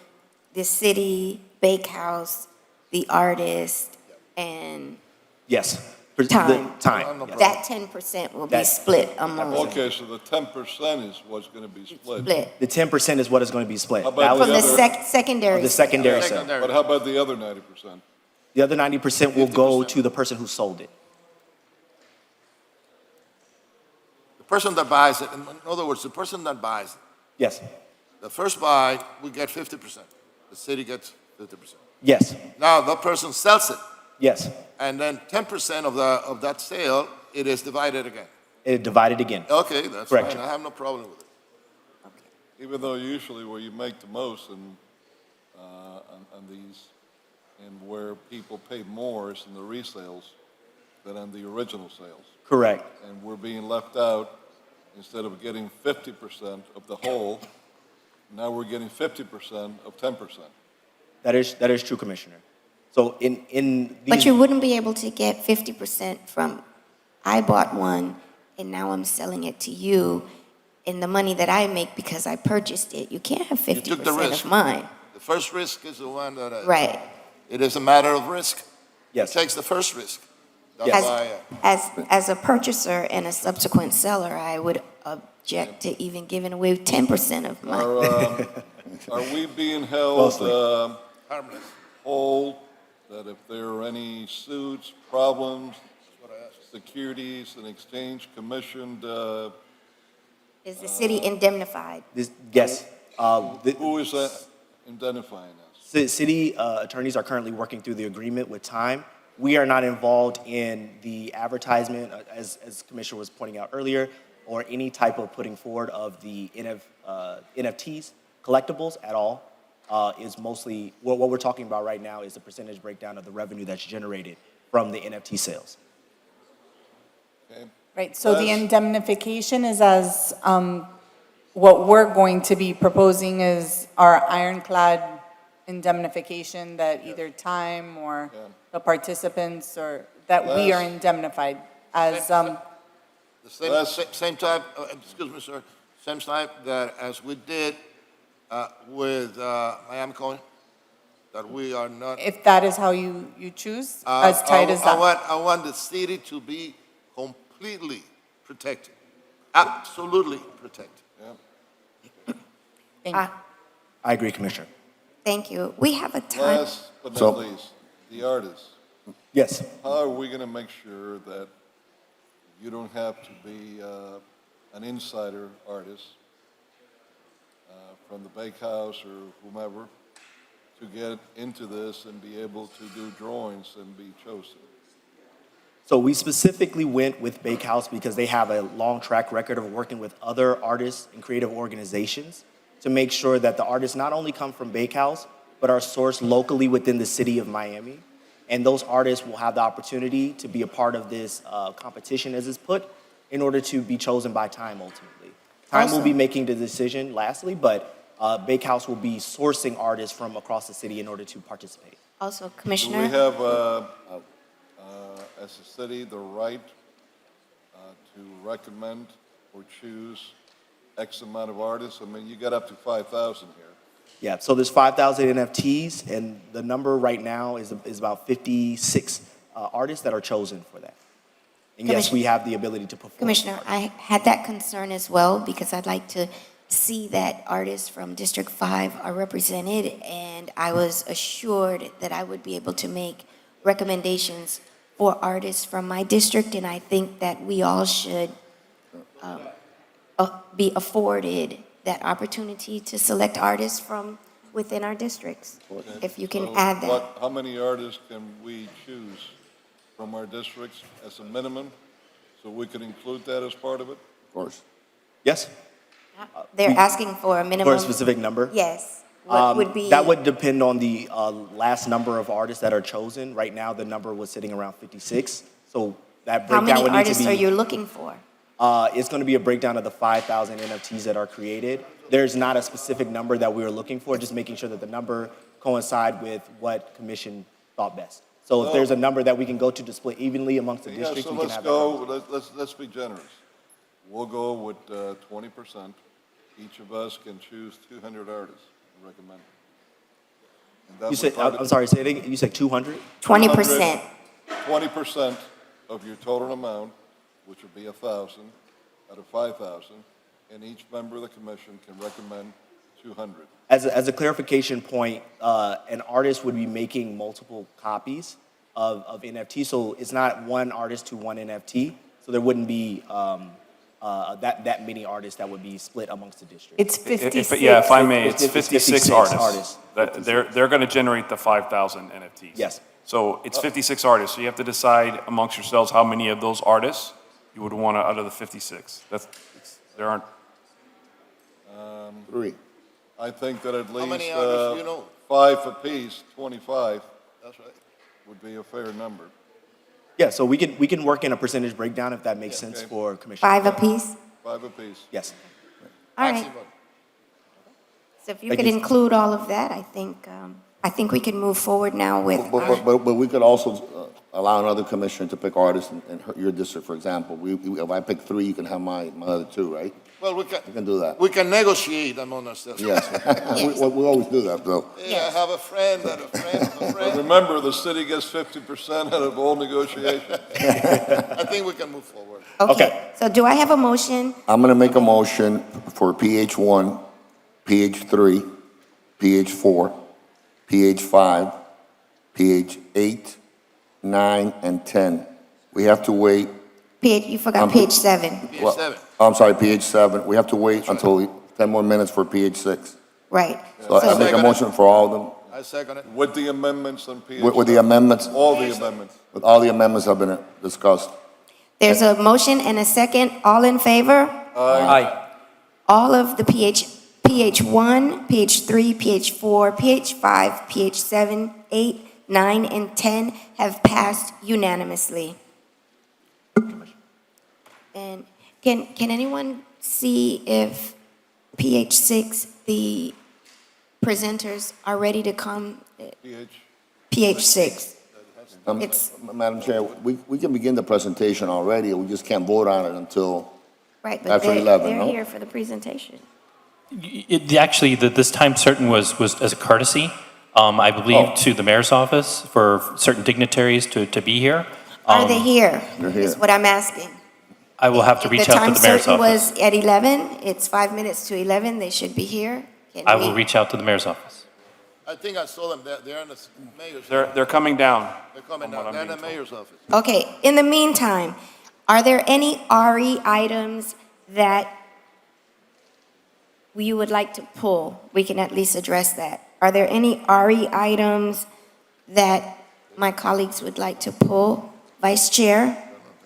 the city, Bakehouse, the artist, and Yes. Time. Time. yes. that 10% will be That- split among Okay, so the 10% is what's going to be split. split The 10% is what is going to be split. How about That the was from the other- secondary. of the secondary sale. sale. But how about the other 90%? The other 90% will go to the person who sold it. The person that buys it, in other words, the person that buys it, Yes. the first buy, we get 50%. The city gets 50%. Yes. Now, the person sells it, Yes. and then 10% of that sale, it is divided again. It divided again. Okay, that's Correct. fine. I have no problem with it. Even though usually where you make the most and, on these, and where people pay more is in the resales than on the original sales. Correct. And we're being left out, instead of getting 50% of the whole, now we're getting 50% of 10%. That is true, Commissioner. So in these. But you wouldn't be able to get 50% from, I bought one, and now I'm selling it to you, in the money that I make because I purchased it. You can't have You took the 50% risk. of mine. The first risk is the one that. Right. It is a matter of risk. Yes. Who takes the first risk? That's As, why, as a purchaser and a subsequent seller, I would object to even giving away 10% of mine. Are we being held Mostly. harmless. whole, that if there are any suits, problems, securities and exchange commissioned, Is the city indemnified? Yes. who is that identifying us? City attorneys are currently working through the agreement with Time. We are not involved in the advertisement, as Commissioner was pointing out earlier, or any type of putting forward of the NFTs, collectibles at all. Is mostly, what we're talking about right now is the percentage breakdown of the revenue that's generated from the NFT sales. Okay. Right, so the Yes. indemnification is as, what we're going to be proposing is our ironclad indemnification that either Time or the participants or, that we are Les. indemnified as, the same, That's- same type, excuse me, sir, same type that as we did with Miami County, that we are not. if that is how you choose, as tight as that. I want the city to be completely protected, absolutely protected. Thank you. I agree, Commissioner. Thank you. We have a time. Last but So- not least, the artists. Yes. How are we going to make sure that you don't have to be an insider artist from the Bakehouse or whomever to get into this and be able to do drawings and be chosen? So we specifically went with Bakehouse because they have a long track record of working with other artists and creative organizations to make sure that the artists not only come from Bakehouse, but are sourced locally within the city of Miami. And those artists will have the opportunity to be a part of this competition, as it's put, in order to be chosen by Time ultimately. Time will be making the decision lastly, but Bakehouse will be sourcing artists from across the city in order to participate. Also, Do Commissioner? we have, as a city, the right to recommend or choose X amount of artists? I mean, you got up to 5,000 here. Yeah, so there's 5,000 NFTs, and the number right now is about 56 artists that are chosen for that. And yes, we have the ability to perform. Commissioner, I had that concern as well because I'd like to see that artists from District 5 are represented, and I was assured that I would be able to make recommendations for artists from my district, and I think that we all should be afforded that opportunity to select artists from within our districts, if you can So add that. how many artists can we choose from our districts as a minimum? So we could include that as part of it? Of course. Yes? They're asking for a minimum. For a specific number? Yes. What would be? That would depend on the last number of artists that are chosen. Right now, the number was sitting around 56. So that How breakdown many would need to artists be. are you looking for? It's going to be a breakdown of the 5,000 NFTs that are created. There's not a specific number that we were looking for, just making sure that the number coincide with what commission thought best. So if there's a number that we can go to split evenly amongst the Yeah, districts, so we can let's have go, that. let's be generous. We'll go with 20%. Each of us can choose 200 artists to recommend. And that You would said, probably- I'm sorry, say it again. You said 200? 20%. 20% of your total amount, which would be 1,000 out of 5,000, and each member of the commission can recommend 200. As a clarification point, an artist would be making multiple copies of NFT, so it's not one artist to one NFT, so there wouldn't be that many artists that would be split amongst the district. It's 56. Yeah, if I may, it's It's 56 artists. artists. They're going to generate the 5,000 NFTs. Yes. So it's 56 artists, so you have to decide amongst yourselves how many of those artists you would want out of the 56. There aren't. 3. I think that at least many artists do you know? 5 apiece, 25, That's right. would be a fair number. Yeah, so we can work in a percentage breakdown if that makes sense okay. for commission. 5 apiece? 5 apiece. Yes. All right. Maximum. So if you Thank could you. include all of that, I think we can move forward now with our. But we could also allow another commissioner to pick artists in your district, for example. If I pick 3, you can have my other 2, right? Well, You can do that. we can negotiate among ourselves. Yes. We always do that, though. Yeah, I have a friend and a friend of a But friend. remember, the city gets 50% out of all negotiations. I think we can move forward. Okay, so do I have a motion? I'm going to make a motion for PH1, PH3, PH4, PH5, PH8, 9, and 10. We have to wait. You forgot page 7. Well, PH7. I'm sorry, PH7. We have to wait until 10 more minutes for PH6. Right. So I make a motion for all of them I second it. With the amendments on PH. with the amendments, All the amendments. with all the amendments have been discussed. There's a motion and a second. All in favor? Aye. All of the PH1, PH3, PH4, PH5, PH7, 8, 9, and 10 have passed unanimously. And can anyone see if PH6, the presenters are ready to come? PH6. It's- Madam Chair, we can begin the presentation already, we just can't vote on it until Right, but after 11, they're no? here for the presentation. Actually, this time certain was as a courtesy, I believe, to the mayor's office for certain dignitaries to be here. Are they here? They're here. Is what I'm asking. I will have to reach out to the mayor's The time office. certain was at 11. It's 5 minutes to 11. They should be here. Can I will we- reach out to the mayor's office. I think I saw them. They're in the mayor's. They're coming down. They're coming from what down. They're in I'm the being mayor's office. Okay, in the meantime, are there any RE items that you would like to pull? We can at least address that. Are there any RE items that my colleagues would like to pull? Vice Chair?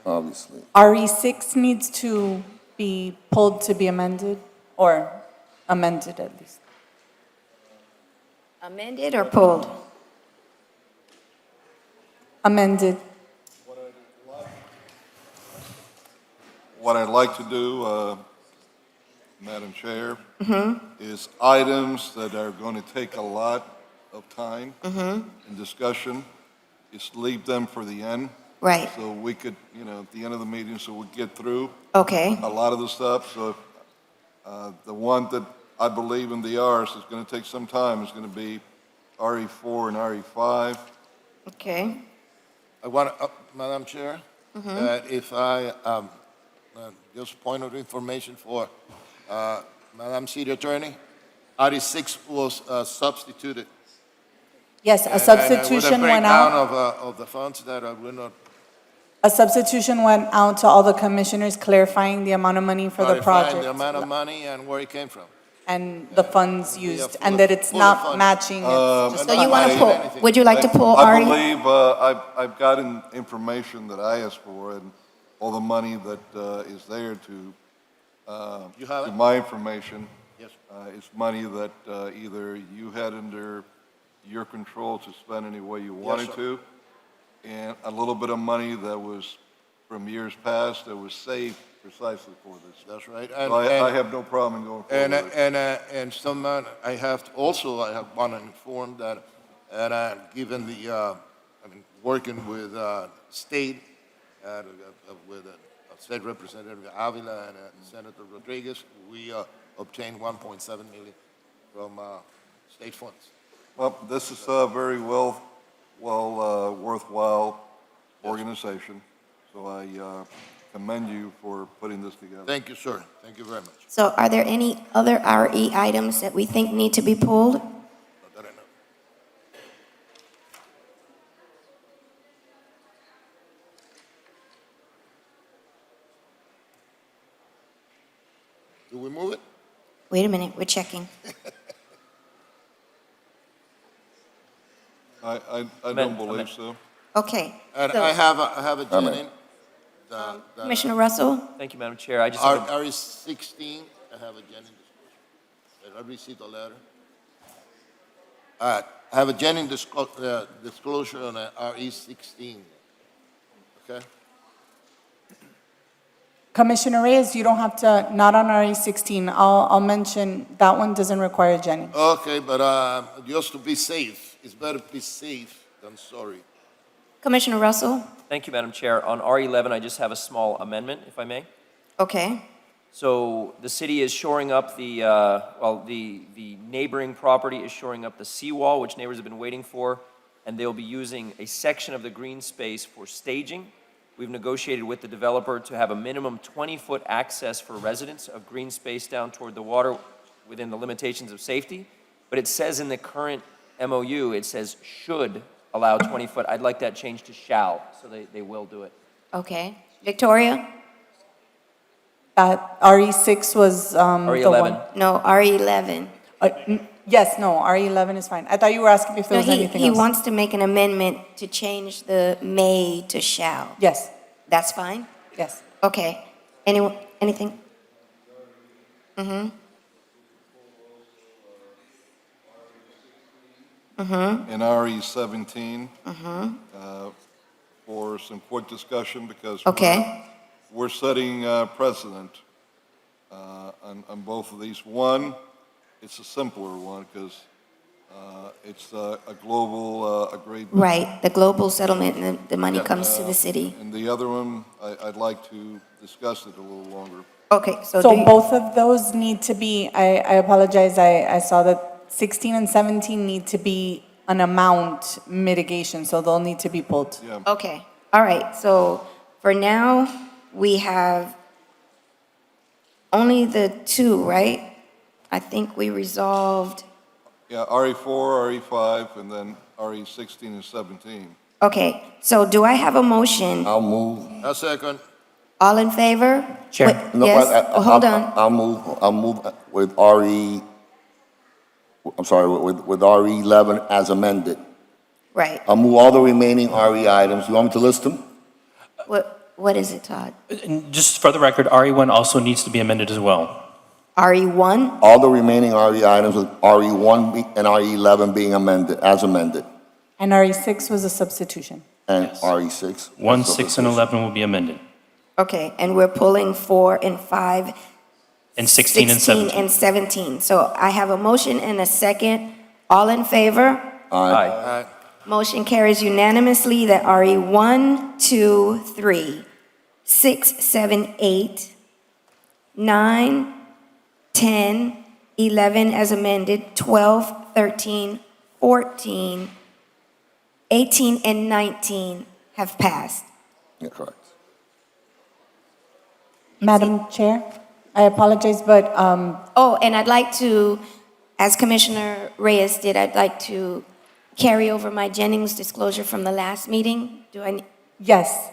Obviously. RE6 needs to be pulled to be amended, or amended at least. Amended or pulled? Amended. What I'd like to do, Madam Chair, is items that are going to take a lot of time and discussion, is leave them for the end. Right. So we could, at the end of the meeting, so we get through Okay. a lot of the stuff. So the one that I believe in the R's is going to take some time is going to be RE4 and RE5. Okay. I want, Madam Chair, if I, just point of information for Madam City Attorney, RE6 was substituted. Yes, a And substitution with a went breakdown out. of the funds that will not A substitution went out to all the commissioners clarifying the amount of money for the clarify project the amount of money and where it came from. and the funds used, full and of- that it's full of not funds. matching. It's just So you want to pull, anything. would you like to pull I Ari? believe, I've gotten information that I asked for, and all the money that is there to, You have to it? my information, Yes. is money that either you had under your control to spend any way you wanted sir. to, and a little bit of money that was from years past that was saved precisely for this. That's right. So I have no problem in going forward. with it. And some, I have want to inform that, given the, working with state, with State Representative Avila and Senator Rodriguez, we obtained 1.7 million from state funds. Well, this is a very worthwhile organization, so I commend you for putting this together. Thank you, sir. Thank you very much. So are there any other RE items that we think need to be pulled? Not that I know. Do we move it? Wait a minute, we're checking. I don't Amen. believe so. Okay. And so- I have a Jennings. Commissioner Russell? Thank you, Madam Chair. I just have a- RE16, I have a Jennings disclosure. I received a letter. I have a Jennings disclosure on RE16. Okay? Commissioner Reyes, you don't have to, not on RE16. I'll mention, that one doesn't require Jennings. Okay, but just to be safe, it's better to be safe than sorry. Commissioner Russell? Thank you, Madam Chair. On R11, I just have a small amendment, if I may. Okay. So the city is shoring up the neighboring property is shoring up the seawall, which neighbors have been waiting for, and they'll be using a section of the green space for staging. We've negotiated with the developer to have a minimum 20-foot access for residents of green space down toward the water within the limitations of safety. But it says in the current MOU, it says should allow 20 foot. I'd like that changed to shall, so they will do it. Okay. Victoria? That RE6 was the RE11. one. No, RE11. Yes, no, RE11 is fine. I thought you were asking if there No, was anything he else. wants to make an amendment to change the may to shall. Yes, That's fine? yes. Okay. Anyone, anything? Mm-hmm. Mm-hmm. In RE17, Mm-hmm. for some quick discussion, because Okay. we're setting precedent on both of these. One, it's a simpler one, because it's a global agreement. Right, the global settlement and the money comes to the city. And the other one, I'd like to discuss it a little longer. Okay, so do So you- both of those need to be, I apologize, I saw that 16 and 17 need to be an amount mitigation, so they'll need to be pulled. Yeah. Okay, all right, so for now, we have only the two, right? I think we resolved, Yeah, RE4, RE5, and then RE16 and 17. okay, so do I have a motion? I'll move. A second. All in favor? Chair. Wait, No, Yes, hold on. I'll move with with RE11 as amended. Right, I'll move all the remaining RE items. You want me to list them? What is it, Todd? And just for the record, RE1 also needs to be amended as well. RE1? All the remaining RE items with RE1 and RE11 being amended, as amended, And RE6 was a substitution. and RE6. 1, 6, and 11 will be amended. Okay, and we're pulling 4 and 5. And 16 and 17. and 17. So I have a motion and a second. All in favor? Aye. Motion carries unanimously that RE 1, 2, 3, 6, 7, 8, 9, 10, 11 as amended, 12, 13, 14, 18, and 19 have passed. Yeah, correct. Madam Chair, I apologize, but Oh, and I'd like to, as Commissioner Reyes did, I'd like to carry over my Jennings disclosure from the last meeting. Do I? yes.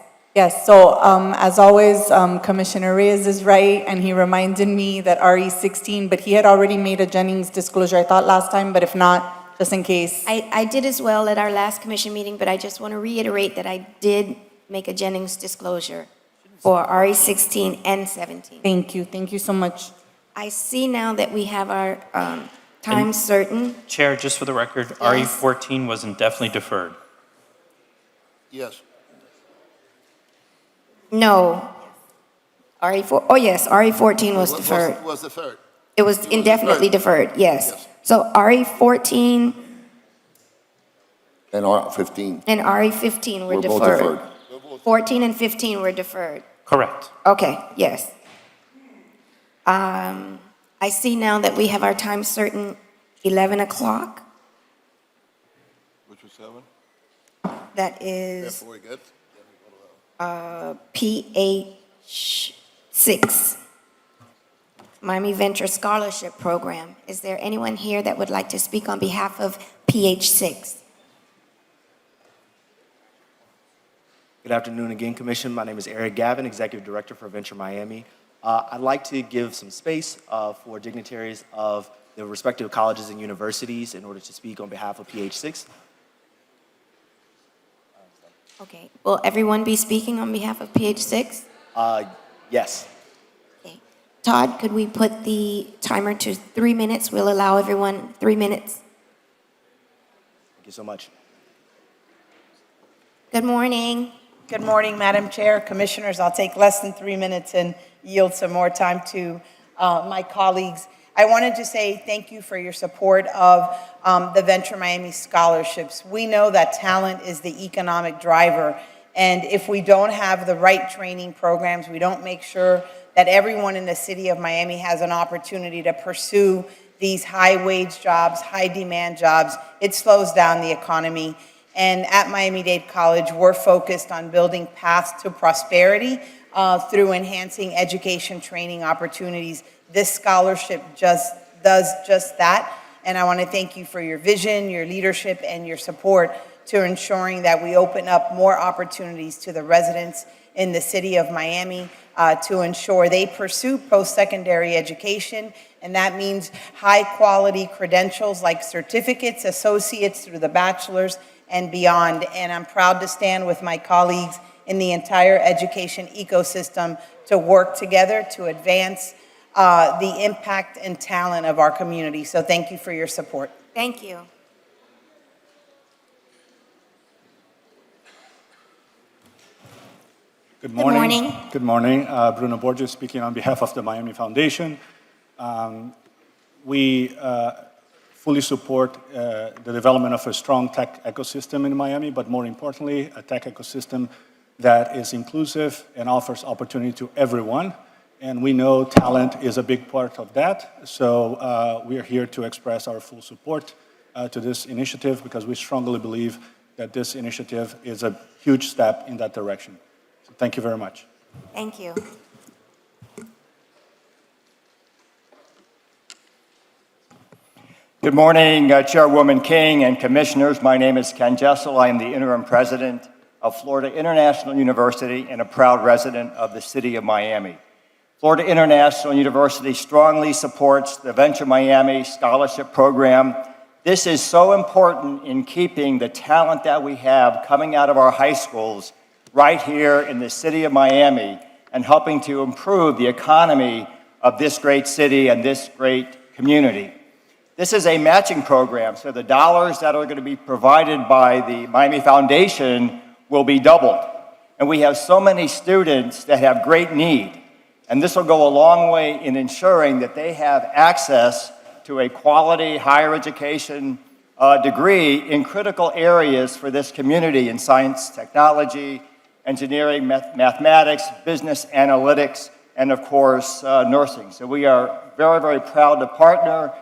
So as always, Commissioner Reyes is right, and he reminded me that RE16, but he had already made a Jennings disclosure, I thought, last time, but if not, just in case. I did as well at our last commission meeting, but I just want to reiterate that I did make a Jennings disclosure for RE 16 and 17. Thank you so much. I see now that we have our time certain. Chair, just for the record, Yes. RE14 was indefinitely deferred. Yes. No. RE4, oh yes, RE 14 was deferred. Was deferred. It was indefinitely deferred, yes. Yes. So RE 14 And R15. and RE 15 were We're both deferred. deferred. 14 and 15 were deferred. Correct. Okay, yes. I see now that we have our time certain, 11 o'clock. Which was 7? That is Before we get, PH 6, Miami Venture Scholarship Program. Is there anyone here that would like to speak on behalf of PH 6? Good afternoon again, Commission. My name is Eric Gavin, Executive Director for Venture Miami. I'd like to give some space for dignitaries of the respective colleges and universities in order to speak on behalf of PH6. Okay, will everyone be speaking on behalf of PH 6? Yes. Okay. Todd, could we put the timer to 3 minutes? We'll allow everyone 3 minutes. Thank you so much. Good morning. Good morning, Madam Chair, Commissioners. I'll take less than 3 minutes and yield some more time to my colleagues. I wanted to say thank you for your support of the Venture Miami scholarships. We know that talent is the economic driver, and if we don't have the right training programs, we don't make sure that everyone in the city of Miami has an opportunity to pursue these high-wage jobs, high-demand jobs, it slows down the economy. And at Miami-Dade College, we're focused on building paths to prosperity through enhancing education training opportunities. This scholarship does just that. And I want to thank you for your vision, your leadership, and your support to ensuring that we open up more opportunities to the residents in the city of Miami to ensure they pursue post-secondary education. And that means high-quality credentials like certificates, associates through the bachelor's, and beyond. And I'm proud to stand with my colleagues in the entire education ecosystem to work together to advance the impact and talent of our community. So thank you for your support. Thank you. Good morning. Good morning. Good morning. Bruno Borges speaking on behalf of the Miami Foundation. We fully support the development of a strong tech ecosystem in Miami, but more importantly, a tech ecosystem that is inclusive and offers opportunity to everyone. And we know talent is a big part of that. So we are here to express our full support to this initiative because we strongly believe that this initiative is a huge step in that direction. So thank you very much. Thank you. Good morning, Chairwoman King and Commissioners. My name is Ken Jessel. I am the interim president of Florida International University and a proud resident of the city of Miami. Florida International University strongly supports the Venture Miami Scholarship Program. This is so important in keeping the talent that we have coming out of our high schools right here in the city of Miami and helping to improve the economy of this great city and this great community. This is a matching program, so the dollars that are going to be provided by the Miami Foundation will be doubled. And we have so many students that have great need, and this will go a long way in ensuring that they have access to a quality higher education degree in critical areas for this community in science, technology, engineering, mathematics, business analytics, and of course, nursing. So we are very, very proud to partner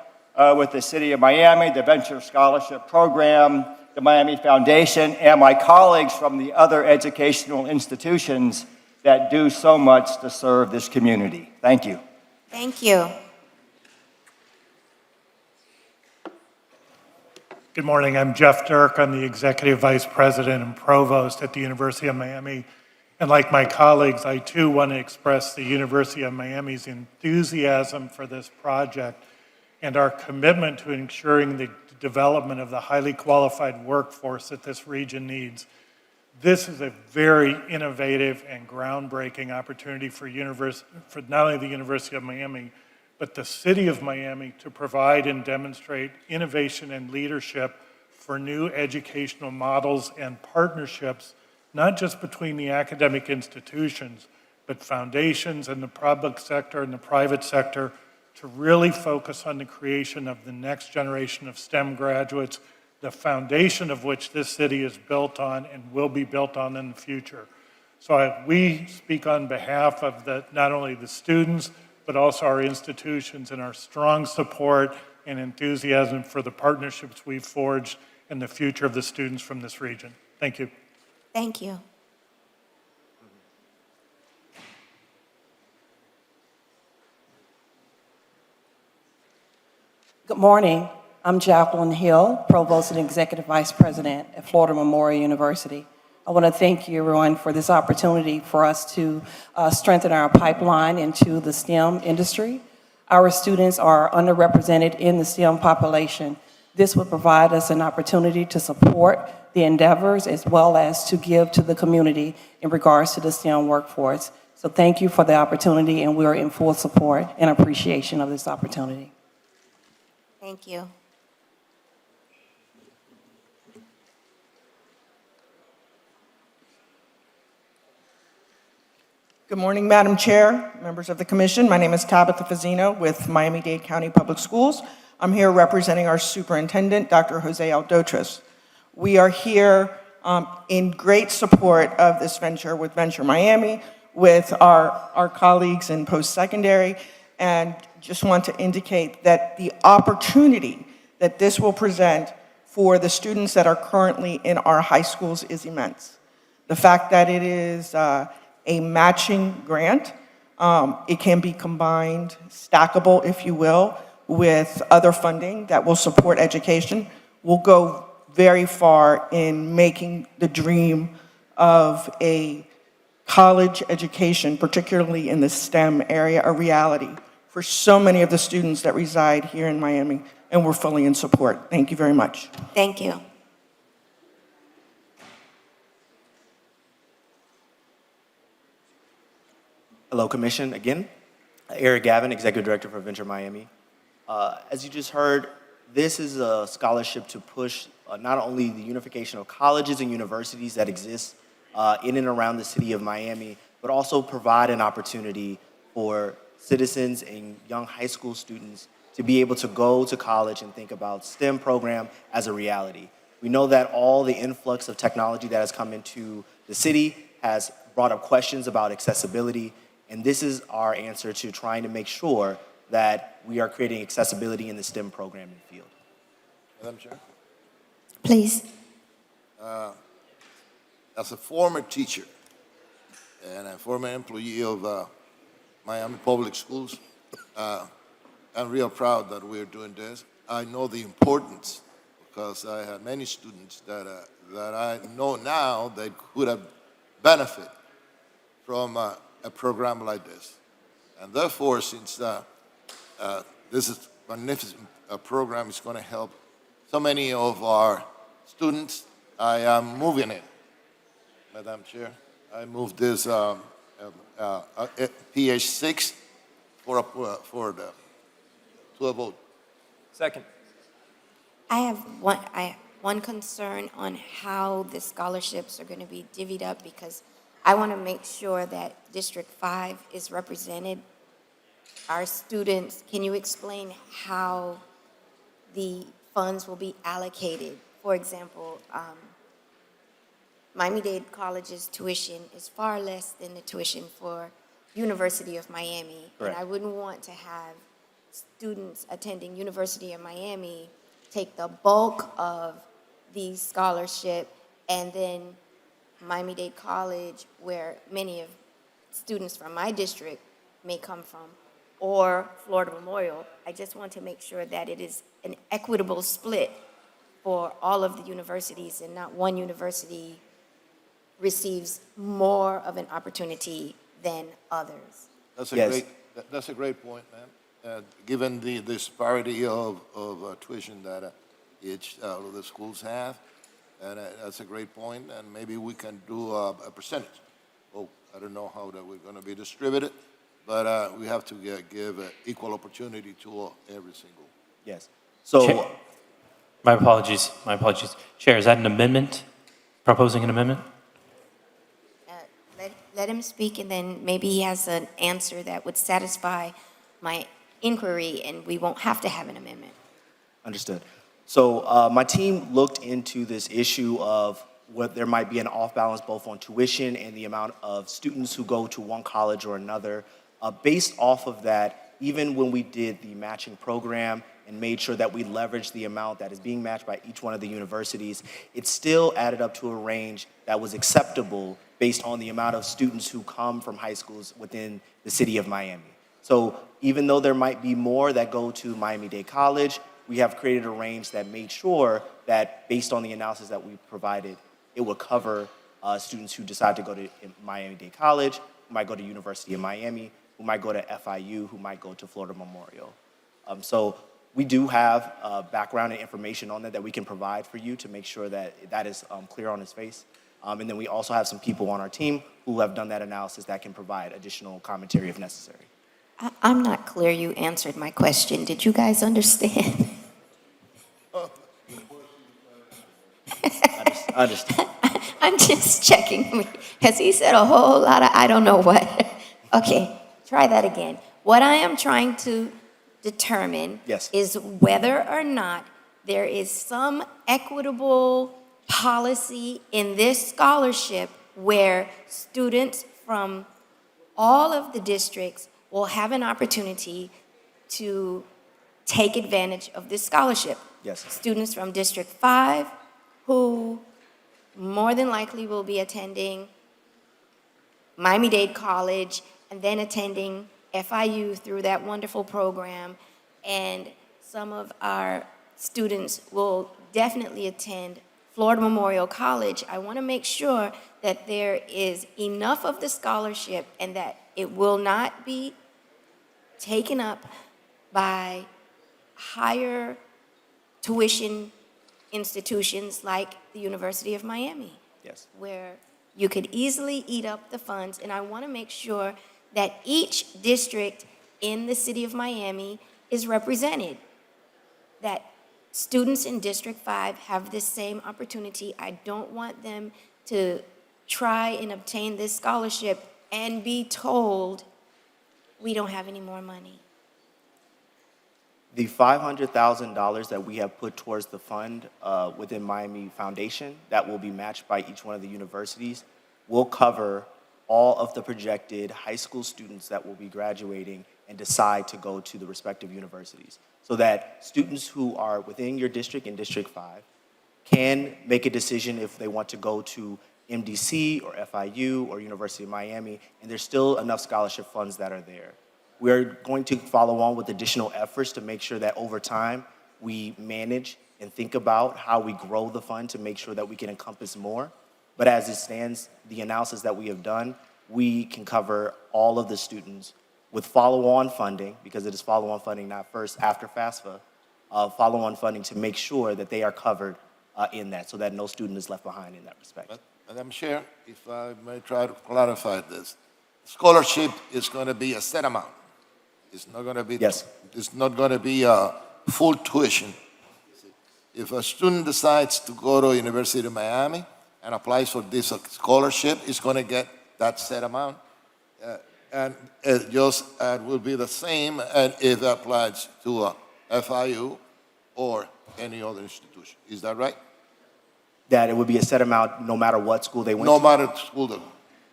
with the City of Miami, the Venture Scholarship Program, the Miami Foundation, and my colleagues from the other educational institutions that do so much to serve this community. Thank you. Thank you. Good morning. I'm Jeff Dirk. I'm the Executive Vice President and Provost at the University of Miami. And like my colleagues, I too want to express the University of Miami's enthusiasm for this project and our commitment to ensuring the development of the highly qualified workforce that this region needs. This is a very innovative and groundbreaking opportunity for not only the University of Miami, but the City of Miami to provide and demonstrate innovation and leadership for new educational models and partnerships, not just between the academic institutions, but foundations and the public sector and the private sector to really focus on the creation of the next generation of STEM graduates, the foundation of which this city is built on and will be built on in the future. So we speak on behalf of not only the students, but also our institutions and our strong support and enthusiasm for the partnerships we've forged and the future of the students from this region. Thank you. Thank you. Good morning. I'm Jacqueline Hill, Provost and Executive Vice President at Florida Memorial University. I want to thank you, everyone, for this opportunity for us to strengthen our pipeline into the STEM industry. Our students are underrepresented in the STEM population. This would provide us an opportunity to support the endeavors as well as to give to the community in regards to the STEM workforce. So thank you for the opportunity, and we are in full support and appreciation of this opportunity. Thank you. Good morning, Madam Chair, members of the Commission. My name is Tabitha Fazzino with Miami-Dade County Public Schools. I'm here representing our Superintendent, Dr. Jose Aldotris. We are here in great support of this venture with Venture Miami, with our colleagues in post-secondary, and just want to indicate that the opportunity that this will present for the students that are currently in our high schools is immense. The fact that it is a matching grant, it can be combined, stackable, if you will, with other funding that will support education, will go very far in making the dream of a college education, particularly in the STEM area, a reality for so many of the students that reside here in Miami, and we're fully in support. Thank you very much. Thank you. Hello, Commission, again. Eric Gavin, Executive Director for Venture Miami. As you just heard, this is a scholarship to push not only the unification of colleges and universities that exist in and around the city of Miami, but also provide an opportunity for citizens and young high school students to be able to go to college and think about STEM program as a reality. We know that all the influx of technology that has come into the city has brought up questions about accessibility, and this is our answer to trying to make sure that we are creating accessibility in the STEM programming field. Madam Chair? Please. As a former teacher and a former employee of Miami Public Schools, I'm real proud that we're doing this. I know the importance because I had many students that I know now that could have benefited from a program like this. And therefore, since this is a magnificent program, it's going to help so many of our students, I am moving it, Madam Chair, I move this PH 6 for to a vote. Second. I have one concern on how the scholarships are going to be divvied up because I want to make sure that District 5 is represented. Our students, can you explain how the funds will be allocated? For example, Miami-Dade College's tuition is far less than the tuition for University of Miami. Correct. And I wouldn't want to have students attending University of Miami take the bulk of the scholarship, and then Miami-Dade College, where many of students from my district may come from, or Florida Memorial. I just want to make sure that it is an equitable split for all of the universities and not one university receives more of an opportunity than others. That's a Yes. that's a great point, ma'am. Given the disparity of tuition that each of the schools have, and that's a great point, and maybe we can do a percentage. Oh, I don't know how that we're going to be distributed, but we have to give equal opportunity to every single. Yes. So, Chair- My apologies, my apologies. Chair, is that an amendment? Proposing an amendment? Let him speak, and then maybe he has an answer that would satisfy my inquiry, and we won't have to have an amendment. understood. So my team looked into this issue of what there might be an off balance both on tuition and the amount of students who go to one college or another. Based off of that, even when we did the matching program and made sure that we leveraged the amount that is being matched by each one of the universities, it still added up to a range that was acceptable based on the amount of students who come from high schools within the city of Miami. So even though there might be more that go to Miami-Dade College, we have created a range that made sure that based on the analysis that we provided, it would cover students who decide to go to Miami-Dade College, who might go to University of Miami, who might go to FIU, who might go to Florida Memorial. So we do have background and information on that we can provide for you to make sure that that is clear on its face. And then we also have some people on our team who have done that analysis that can provide additional commentary if necessary. I'm not clear you answered my question. Did you guys understand? I understand. I'm just checking, because he said a whole lot of I don't know what. Okay, try that again. What I am trying to determine Yes. is whether or not there is some equitable policy in this scholarship where students from all of the districts will have an opportunity to take advantage of this scholarship. Yes. Students from District 5 who more than likely will be attending Miami-Dade College and then attending FIU through that wonderful program. And some of our students will definitely attend Florida Memorial College. I want to make sure that there is enough of the scholarship and that it will not be taken up by higher tuition institutions like the University of Miami. Yes. Where you could easily eat up the funds, and I want to make sure that each district in the city of Miami is represented, that students in District 5 have the same opportunity. I don't want them to try and obtain this scholarship and be told, we don't have any more money. The $500,000 that we have put towards the fund within Miami Foundation that will be matched by each one of the universities will cover all of the projected high school students that will be graduating and decide to go to the respective universities. So that students who are within your district in District 5 can make a decision if they want to go to MDC or FIU or University of Miami, and there's still enough scholarship funds that are there. We're going to follow on with additional efforts to make sure that over time we manage and think about how we grow the fund to make sure that we can encompass more. But as it stands, the analysis that we have done, we can cover all of the students with follow-on funding, because it is follow-on funding, not first after FAFSA, follow-on funding to make sure that they are covered in that, so that no student is left behind in that respect. Madam Chair, if I may try to clarify this. Scholarship is going to be a set amount. It's not going to be. Yes. It's not going to be a full tuition. If a student decides to go to University of Miami and applies for this scholarship, it's going to get that set amount. And it just will be the same and if it applies to a FIU or any other institution. Is that right? That it would be a set amount no matter what school they went No to? matter the school they go.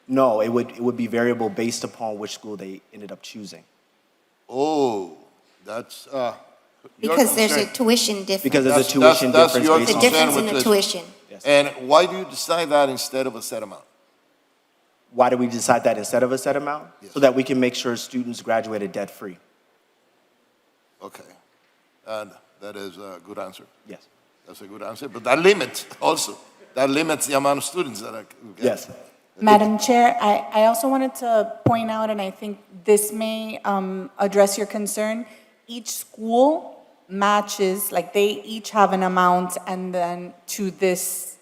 No, it would be variable based upon which school they ended up choosing. Oh, that's, your Because there's a concern. tuition difference. Because of the That's- tuition that's difference your based The on. difference in with the this. tuition. And why do you decide that instead of a set amount? Why do we decide that instead of a set amount? So that we can make sure students graduated debt-free. Okay, and that is a good answer. Yes. That's a good answer, but that limits also, that limits the amount of students that are. Yes. Madam Chair, I also wanted to point out, and I think this may address your concern, each school matches, like they each have an amount and then to this,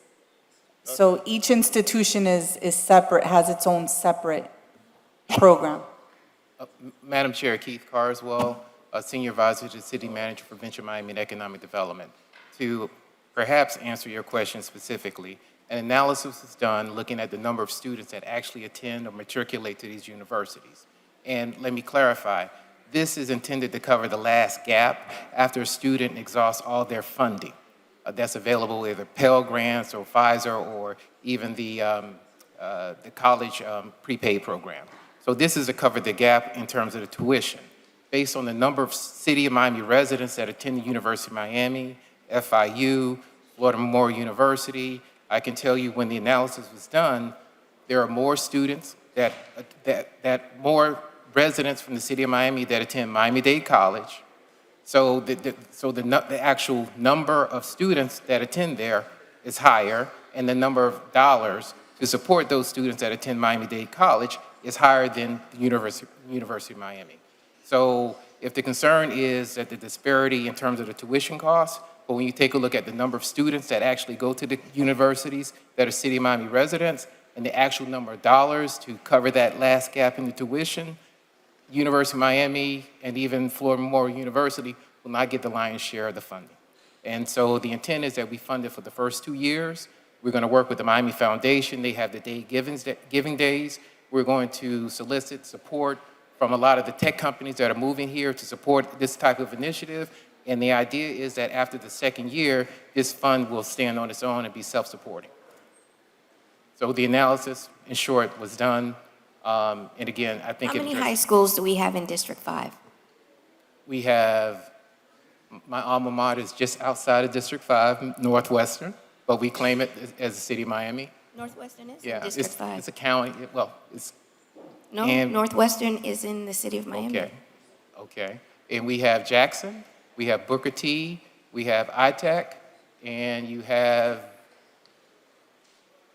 so each institution is separate, has its own separate program. Madam Chair, Keith Carswell, Senior Advisor to City Manager for Venture Miami and Economic Development. To perhaps answer your question specifically, an analysis was done looking at the number of students that actually attend or matriculate to these universities. And let me clarify, this is intended to cover the last gap after a student exhausts all their funding that's available, either Pell Grants or Pfizer or even the college prepaid program. So this is to cover the gap in terms of the tuition. Based on the number of City of Miami residents that attend the University of Miami, FIU, Florida Memorial University, I can tell you when the analysis was done, there are more students more residents from the City of Miami that attend Miami-Dade College. So the actual number of students that attend there is higher, and the number of dollars to support those students that attend Miami-Dade College is higher than the University of Miami. So if the concern is that the disparity in terms of the tuition costs, but when you take a look at the number of students that actually go to the universities that are City of Miami residents and the actual number of dollars to cover that last gap in the tuition, University of Miami and even Florida Memorial University will not get the lion's share of the funding. And so the intent is that we fund it for the first 2 years. We're going to work with the Miami Foundation. They have the giving days. We're going to solicit support from a lot of the tech companies that are moving here to support this type of initiative. And the idea is that after the second year, this fund will stand on its own and be self-supporting. So the analysis, in short, was done. And again, I think How many high schools do we have in District 5? we have, my alma mater is just outside of District 5, Northwestern, but we claim it as the City of Miami. Northwestern is Yeah, in District 5. it's a county, well, it's, No, and- Northwestern is in the City of Miami. okay. And we have Jackson, we have Booker T, we have ITAC, and you have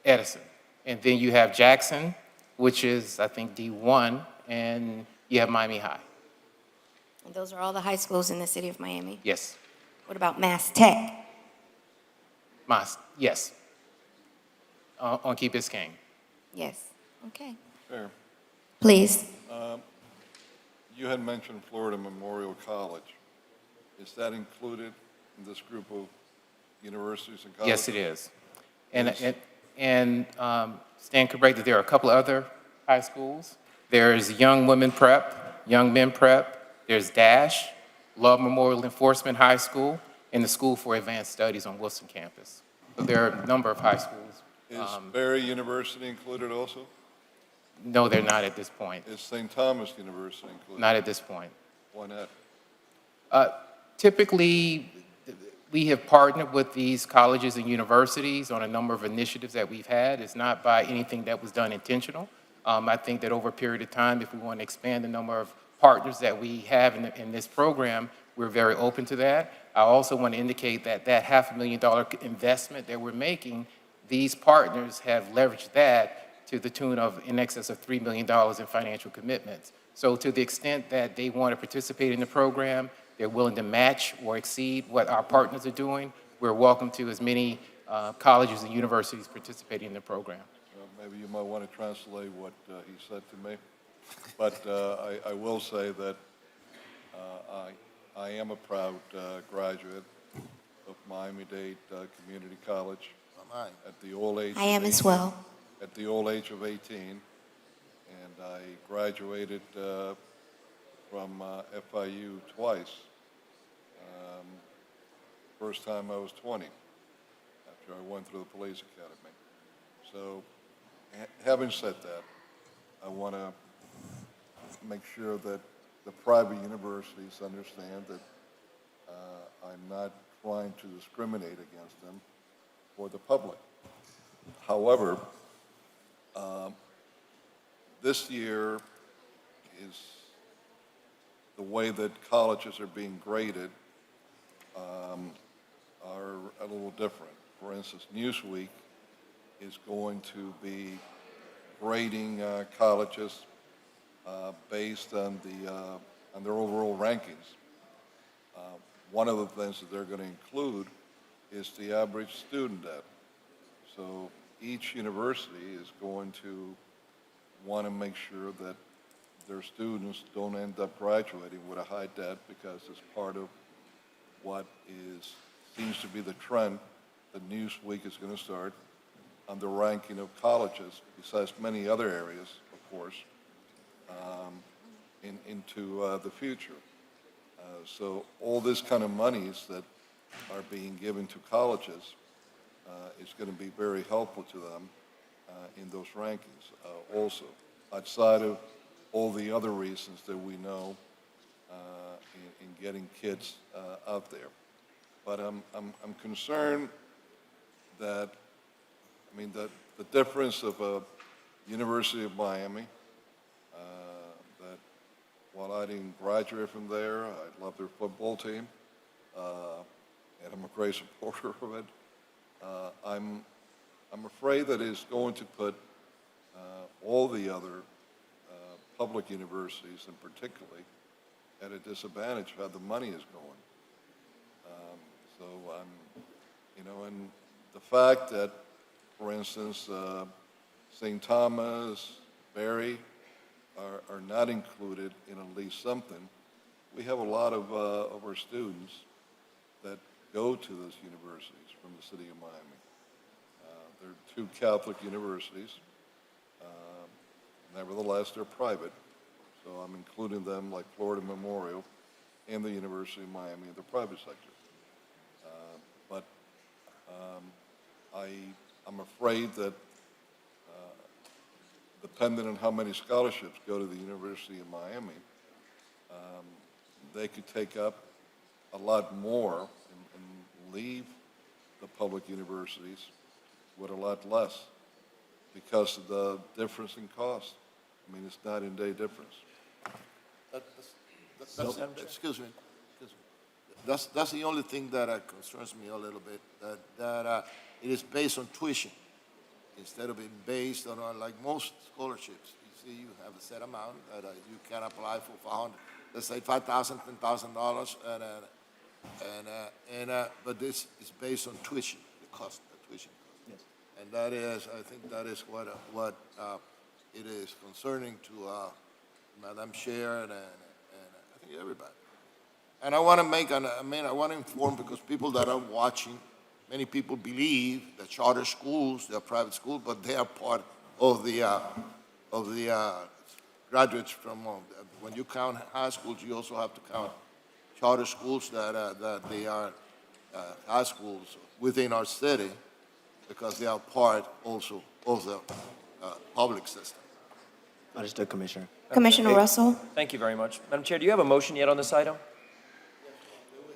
Edison. And then you have Jackson, which is, I think, D1, and you have Miami High. And those are all the high schools in the City of Miami. Yes, What about Mass Tech? yes. On Key Biscayne. Yes. Okay. Fair. Please. You had mentioned Florida Memorial College. Is that included in this group of universities and colleges? Yes, it is. And stand corrected, there are a couple of other high schools. There's Young Women Prep, Young Men Prep, there's DASH, Love Memorial Enforcement High School, and the School for Advanced Studies on Wilson campus. So there are a number of high schools. Is Barry University included also? No, they're not at this point. Is St. Thomas University included? Not at this point. Why not? Typically, we have partnered with these colleges and universities on a number of initiatives that we've had. It's not by anything that was done intentional. I think that over a period of time, if we want to expand the number of partners that we have in this program, we're very open to that. I also want to indicate that that $500,000 investment that we're making, these partners have leveraged that to the tune of in excess of $3 million in financial commitments. So to the extent that they want to participate in the program, they're willing to match or exceed what our partners are doing, we're welcome to as many colleges and universities participating in the program. Maybe you might want to translate what he said to me. But I will say that I am a proud graduate of Miami-Dade Community College at the old age. I am as well. At the old age of 18. And I graduated from FIU twice. First time I was 20, after I went through the police academy. So, having said that, I want to make sure that the private universities understand that I'm not trying to discriminate against them or the public. However, this year is the way that colleges are being graded are a little different. For instance, Newsweek is going to be grading colleges based on their overall rankings. One of the things that they're going to include is the average student debt. So each university is going to want to make sure that their students don't end up graduating with a high debt, because it's part of what seems to be the trend that Newsweek is going to start on the ranking of colleges, besides many other areas, of course, into the future. So all this kind of monies that are being given to colleges is going to be very helpful to them in those rankings also, outside of all the other reasons that we know in getting kids out there. But I'm concerned that, I mean, the difference of a University of Miami, that while I didn't graduate from there, I love their football team, and I'm a great supporter of it. I'm afraid that it's going to put all the other public universities, in particularly, at a disadvantage how the money is going. So and the fact that, for instance, St. Thomas, Berry are not included in at least something. We have a lot of our students that go to those universities from the city of Miami. They're two Catholic universities. Nevertheless, they're private. So I'm including them, like Florida Memorial and the University of Miami in the private sector. But I'm afraid that depending on how many scholarships go to the University of Miami, they could take up a lot more and leave the public universities with a lot less because of the difference in cost. I mean, it's night and day difference. Excuse me. That's the only thing that concerns me a little bit, that it is based on tuition instead of being based on, like most scholarships. You see, you have a set amount that you can apply for let's say $5,000, $10,000, but this is based on tuition, the cost of tuition. Yes. And that is, I think that is what it is concerning to Madam Chair and I think everybody. And I want to inform, because people that are watching, many people believe that charter schools, they're private schools, but they are part of the graduates from, when you count high schools, you also have to count charter schools that they are high schools within our city, because they are part also of the public system. Understood, Commissioner. Commissioner Russell? Thank you very much. Madam Chair, do you have a motion yet on this item?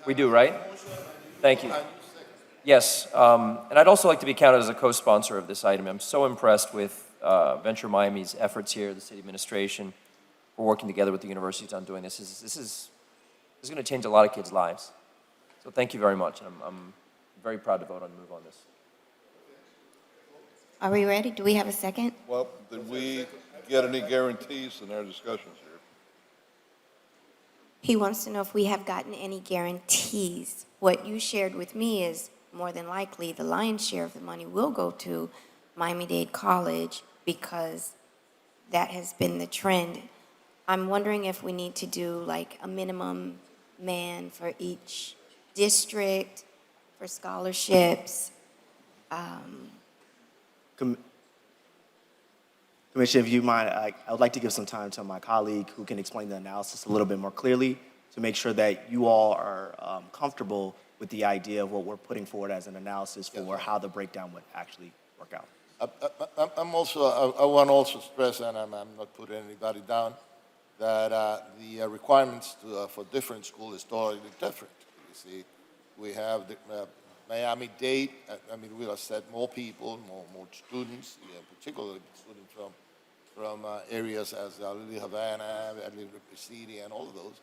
We do, right? Thank you. Yes, and I'd also like to be counted as a co-sponsor of this item. I'm so impressed with Venture Miami's efforts here, the city administration, for working together with the universities on doing this. This is going to change a lot of kids' lives. So thank you very much. I'm very proud to vote on the move on this. Are we ready? Do we have a second? Well, did we get any guarantees in our discussions here? He wants to know if we have gotten any guarantees. What you shared with me is more than likely, the lion's share of the money will go to Miami-Dade College because that has been the trend. I'm wondering if we need to do like a minimum man for each district for scholarships. Commissioner, if you mind, I would like to give some time to my colleague who can explain the analysis a little bit more clearly to make sure that you all are comfortable with the idea of what we're putting forward as an analysis for how the breakdown would actually work out. I want to also stress, and I'm not putting anybody down, that the requirements for different schools is totally different. You see, we have the Miami-Dade, we'll accept more people, more students, particularly students from areas as Lily Havana, Lily City, and all of those.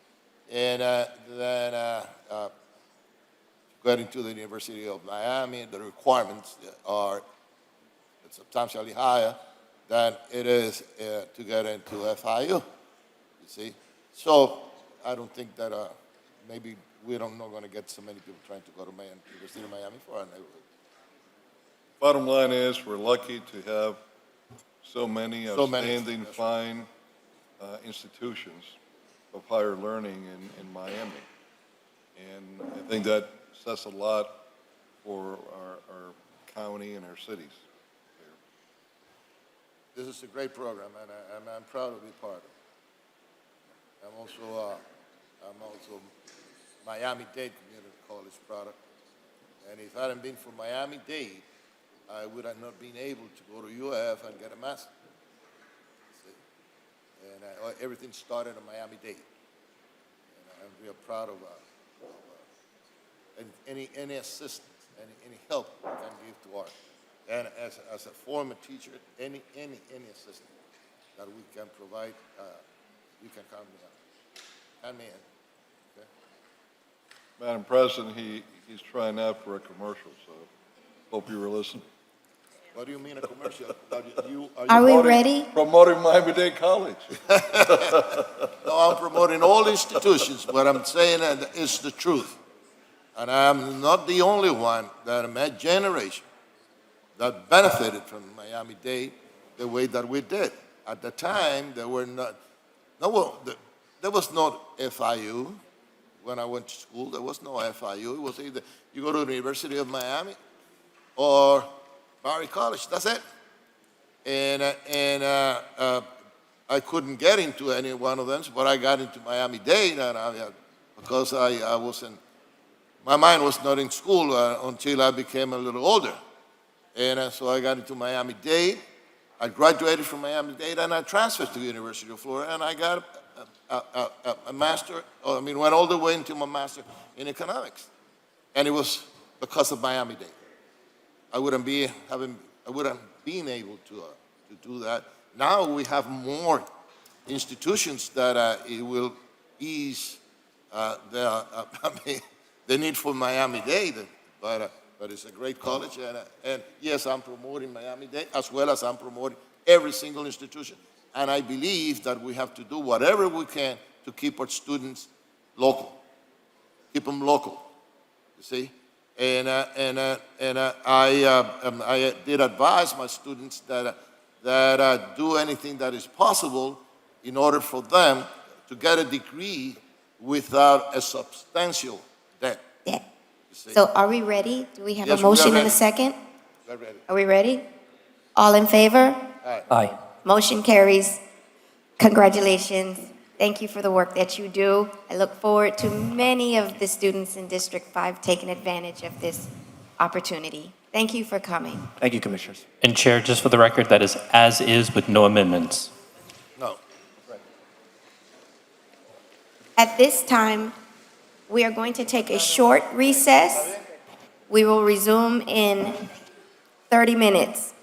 And then getting to the University of Miami, the requirements are substantially higher than it is to get into FIU, you see. So I don't think that maybe we're not going to get so many people trying to go to University of Miami for our neighborhood. Bottom line is, we're lucky to have so many So many, outstanding, that's fine institutions of higher learning in Miami. And I think that says a lot for our county and our cities. This is a great program, and I'm proud to be part of it. I'm also Miami-Dade Community College product. And if it hadn't been for Miami-Dade, I would have not been able to go to UF and get a master's. And everything started in Miami-Dade. And I'm real proud of any assistance, any help we can give to our. And as a former teacher, any assistance that we can provide, you can count me on. Count me in. Okay? Madam President, he's trying out for a commercial, so hope you were listening. What do you mean a commercial? Are we ready? Promoting Miami-Dade College. No, I'm promoting all institutions. What I'm saying is the truth. And I'm not the only one that in my generation that benefited from Miami-Dade the way that we did. At the time, there was no FIU. When I went to school, there was no FIU. It was either you go to the University of Miami or Barry College. That's it. And I couldn't get into any one of them, but I got into Miami-Dade, and because I wasn't, my mind was not in school until I became a little older. And so I got into Miami-Dade. I graduated from Miami-Dade, and I transferred to the University of Florida, and I got a master, went all the way into my master in economics. And it was because of Miami-Dade. I wouldn't been able to do that. Now we have more institutions that it will ease the need for Miami-Dade, but it's a great college, and yes, I'm promoting Miami-Dade as well as I'm promoting every single institution. And I believe that we have to do whatever we can to keep our students local, keep them local, you see? And I did advise my students that do anything that is possible in order for them to get a degree without a substantial debt. Yeah. So are we ready? Do we have Yes, a we are motion and ready. a second? We're ready. Are we ready? All in favor? Aye. Motion carries. Congratulations. Thank you for the work that you do. I look forward to many of the students in District 5 taking advantage of this opportunity. Thank you for coming. Thank you, Commissioners. And Chair, just for the record, that is as is with no amendments. No. At this time, we are going to take a short recess. We will resume in 30 minutes.